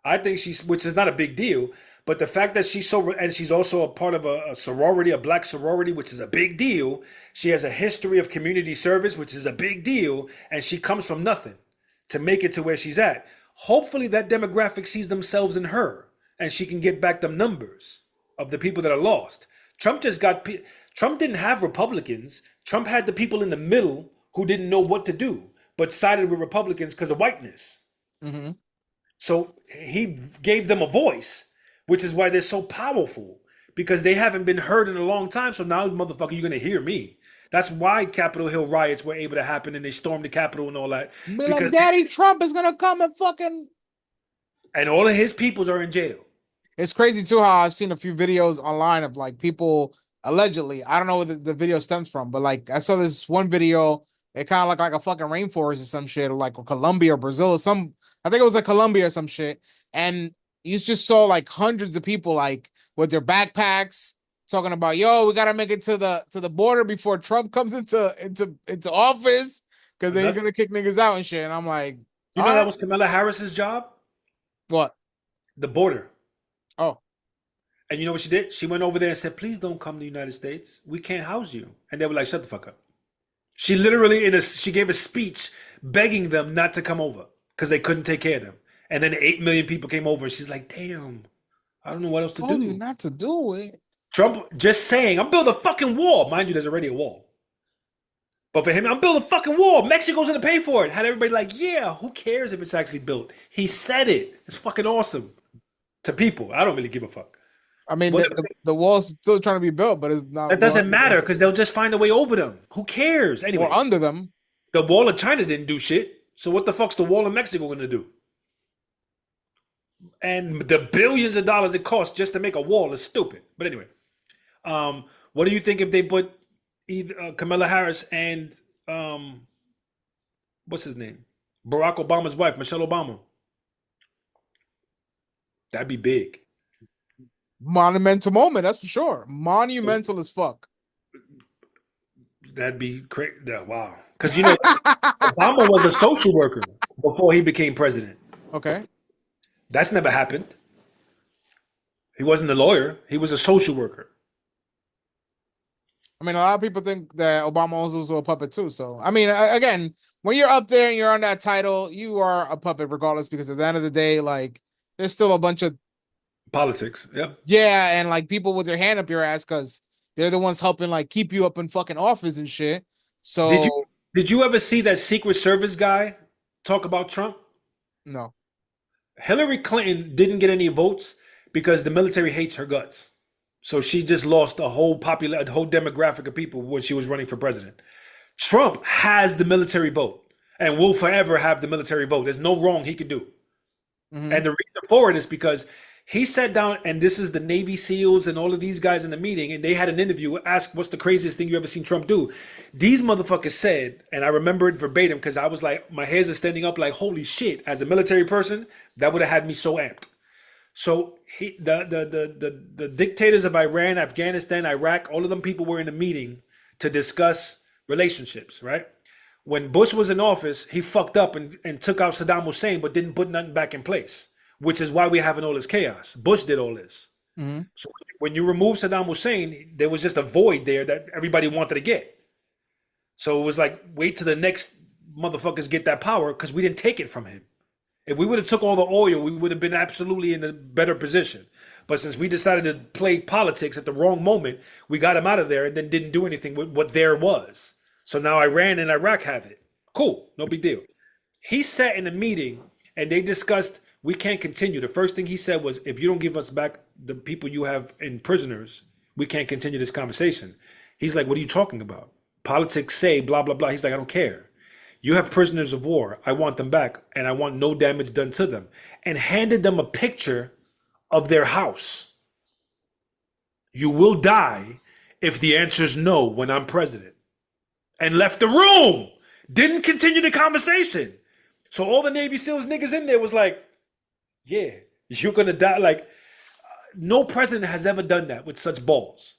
I think she's, which is not a big deal, but the fact that she's so, and she's also a part of a sorority, a black sorority, which is a big deal. She has a history of community service, which is a big deal, and she comes from nothing to make it to where she's at. Hopefully, that demographic sees themselves in her, and she can get back them numbers of the people that are lost. Trump just got, Trump didn't have Republicans. Trump had the people in the middle who didn't know what to do, but sided with Republicans because of whiteness. Mm-hmm. So he gave them a voice, which is why they're so powerful because they haven't been heard in a long time. So now, motherfucker, you're gonna hear me. That's why Capitol Hill riots were able to happen and they stormed the Capitol and all that Be like, because Daddy Trump is gonna come and fucking. and all of his peoples are in jail. It's crazy too how I've seen a few videos online of like people allegedly. I don't know where the video stems from, but like I saw this one video. It kind of looked like a fucking rainforest or some shit, or like Colombia or Brazil or some. I think it was like Colombia or some shit. And you just saw like hundreds of people like with their backpacks talking about, yo, we gotta make it to the border before Trump comes into office because then he's Another, gonna kick niggas out and shit. And I'm like, you all know that right, was Kamala Harris's job, what? the border. Oh, And you know what she did? She went over there and said, "Please don't come to the United States. We can't house you." And they were like, "Shut the fuck up." She literally she gave a speech begging them not to come over because they couldn't take care of them. And then 8 million people came over, and she's like, "Damn, I don't know what else to told you do." not to do it. Trump just saying, "I'm building a fucking wall." Mind you, there's already a wall. But for him, I'm building a fucking wall. Mexico's gonna pay for it. Had everybody like, "Yeah, who cares if it's actually built?" He said it. It's fucking awesome to people. I don't really give a fuck. I mean, What the wall's still trying to be built, but it's not that doesn't matter because they'll just find a way over them. Who cares or anyway? under them. The wall of China didn't do shit. So what the fuck's the wall of Mexico gonna do? And the billions of dollars it costs just to make a wall is stupid. But anyway, what do you think if they put either Kamala Harris and what's his name, Barack Obama's wife, Michelle Obama? That'd be big. Monumental moment, that's for sure. Monumental as fuck. That'd be crazy. Wow. Because Obama was a social worker before he became president. Okay. That's never happened. He wasn't a lawyer. He was a social worker. I mean, a lot of people think that Obama was also a puppet too. So, I mean, again, when you're up there and you're on that title, you are a puppet regardless, because at the end of the day, like, there's still a bunch of, Politics. Yep. yeah, and like people with their hand up your ass because they're the ones helping like keep you up in fucking office and shit. Did you So, did you ever see that Secret Service guy talk about Trump? no. Hillary Clinton didn't get any votes because the military hates her guts. So she just lost a whole demographic of people when she was running for president. Trump has the military vote and will forever have the military vote. There's no wrong he could do. Mhm. And the reason for it is because he sat down, and this is the Navy SEALs and all of these guys in the meeting, and they had an interview, asked, what's the craziest thing you ever seen Trump do? These motherfuckers said, and I remember it verbatim because I was like, my hairs are standing up like, holy shit, as a military person, that would have had me so amped. So the dictators of Iran, Afghanistan, Iraq, all of them people were in a meeting to discuss relationships, right? When Bush was in office, he fucked up and took out Saddam Hussein, but didn't put nothing back in place, which is why we're having all this chaos. Bush did all this. Mhm. So when you remove Saddam Hussein, there was just a void there that everybody wanted to get. So it was like, wait till the next motherfuckers get that power because we didn't take it from him. If we would have took all the oil, we would have been absolutely in a better position. But since we decided to play politics at the wrong moment, we got him out of there and then didn't do anything with what there was. So now Iran and Iraq have it. Cool, no big deal. He sat in a meeting and they discussed we can't continue. The first thing he said was, if you don't give us back the people you have in prisoners, we can't continue this conversation. He's like, what are you talking about? Politics say blah, blah, blah. He's like, I don't care. You have prisoners of war. I want them back, and I want no damage done to them. And handed them a picture of their house. You will die if the answer is no when I'm president. And left the room. Didn't continue the conversation. So all the Navy SEALs niggas in there was like, yeah, you're going to die. Like, no president has ever done that with such balls.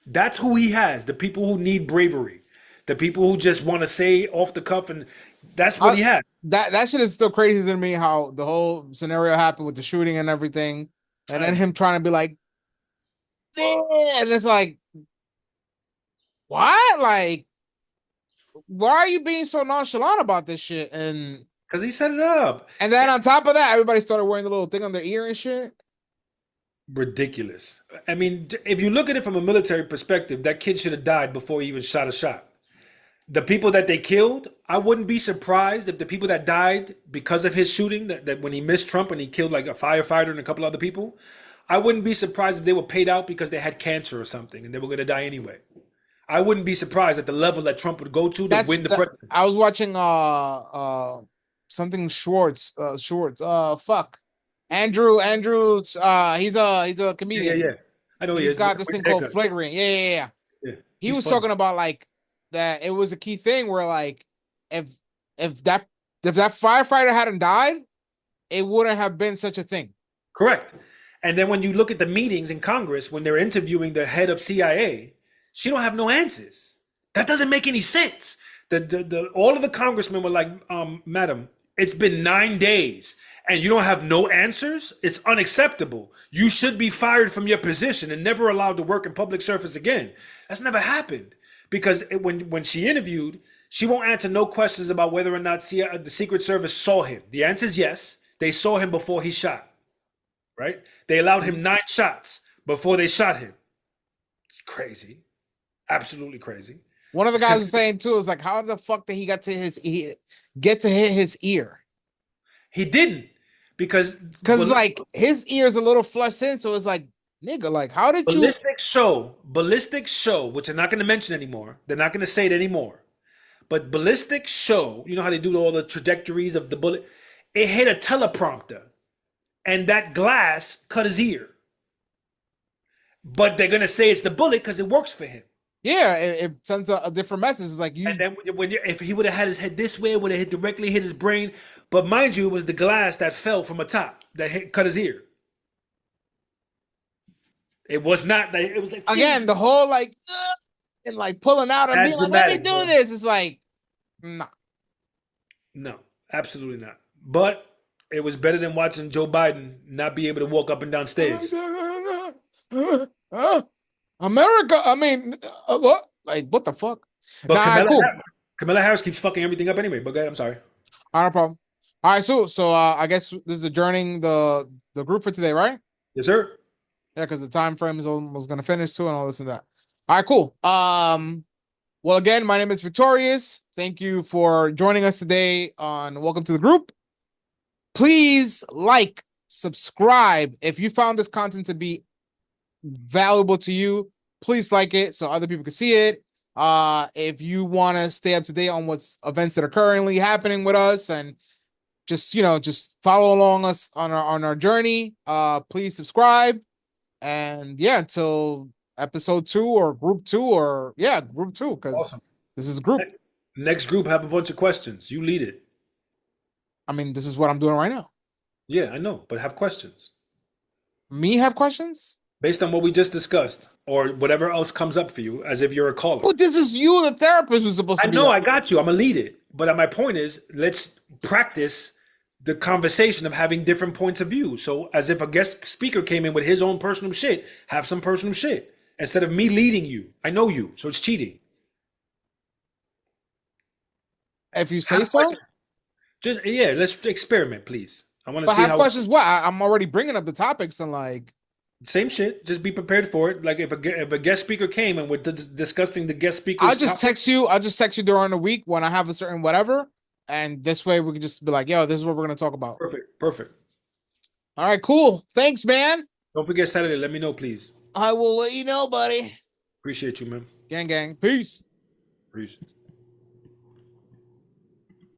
That's who he has. The people who need bravery. The people who just want to say off the cuff, and that's what he had. That shit is still crazy to me, how the whole scenario happened with the shooting and everything, and then him trying to be like, "Yeah," and it's like, what? Like, why are you being so nonchalant about this shit? Because he set it up. And then on top of that, everybody started wearing the little thing on their ear and shit. Ridiculous. I mean, if you look at it from a military perspective, that kid should have died before he even shot a shot. The people that they killed, I wouldn't be surprised if the people that died because of his shooting, that when he missed Trump and he killed like a firefighter and a couple other people, I wouldn't be surprised if they were paid out because they had cancer or something and they were going to die anyway. I wouldn't be surprised at the level that Trump would go to win the president. I was watching something Schwartz fuck. Andrews he's a comedian. Yeah. I know he He's is. got this thing called flagrant. Yeah. Yeah. He was talking about like that it was a key thing where like if that firefighter hadn't died, it wouldn't have been such a thing. Correct. And then when you look at the meetings in Congress when they're interviewing the head of CIA, she don't have no answers. That doesn't make any sense. All of the congressmen were like, madam, it's been 9 days and you don't have no answers. It's unacceptable. You should be fired from your position and never allowed to work in public service again. That's never happened because when she interviewed, she won't answer no questions about whether or not the Secret Service saw him. The answer is yes. They saw him before he shot, right? They allowed him 9 shots before they shot him. It's crazy. Absolutely crazy. One of the guys was saying too is like, how the fuck did he get to hit his ear? He didn't because like his ear's a little flushed in, so it's like, nigga, like how did ballistic show, which I'm not going to mention anymore. They're not going to say it anymore. But ballistic show, you know how they do all the trajectories of the bullet. It hit a teleprompter, and that glass cut his ear. But they're going to say it's the bullet because it works for him. Yeah, it sends a different message. It's like And you then if he would have had his head this way, it would have hit directly hit his brain. But mind you, it was the glass that fell from atop that cut his ear. It was not like it was like again the whole like and like pulling out and as being like, "Let me dramatic, do bro. this." It's like, nah. No, absolutely not. But it was better than watching Joe Biden not be able to walk up and down stairs. America. I mean, what? Like, what the fuck? But Nah, cool. Kamala Harris keeps fucking everything up anyway. But go ahead, I'm sorry. All right, no problem. All right, so I guess this is adjourning the group for today, right? Yes, sir. Yeah, because the time frame is almost gonna finish too, and all this and that. All right, cool. Well, again, my name is Victorious. Thank you for joining us today on Welcome to the Group. Please like, subscribe. If you found this content to be valuable to you, please like it so other people can see it. If you want to stay up to date on what's events that are currently happening with us and just follow along us on our journey, please subscribe. And yeah, until episode 2 or group 2 or yeah, group 2, because Awesome. this is a group. Next group have a bunch of questions. You lead it. I mean, this is what I'm doing right now. Yeah, I know, but have questions Me have questions? based on what we just discussed or whatever else comes up for you, as if you're a caller. But this is you, the therapist, who's supposed I to be know, like, I got you. I'm gonna lead it. But my point is, let's practice the conversation of having different points of view. So, as if a guest speaker came in with his own personal shit, have some personal shit instead of me leading you. I know you, so it's cheating. if you say Have so. questions. Just yeah, let's experiment, please. I want to But see have how questions. What? I'm already bringing up the topics and like, same shit. Just be prepared for it. Like if a guest speaker came and we're discussing the guest I'll speaker's just topic. text you. I'll just text you during the week when I have a certain whatever, and this way we can just be like, "Yo, this is what we're gonna talk about." Perfect, perfect. All right, cool. Thanks, man. Don't forget Saturday. Let me know, please. I will let you know, buddy. Appreciate you, man. Gang, gang. Peace. Peace.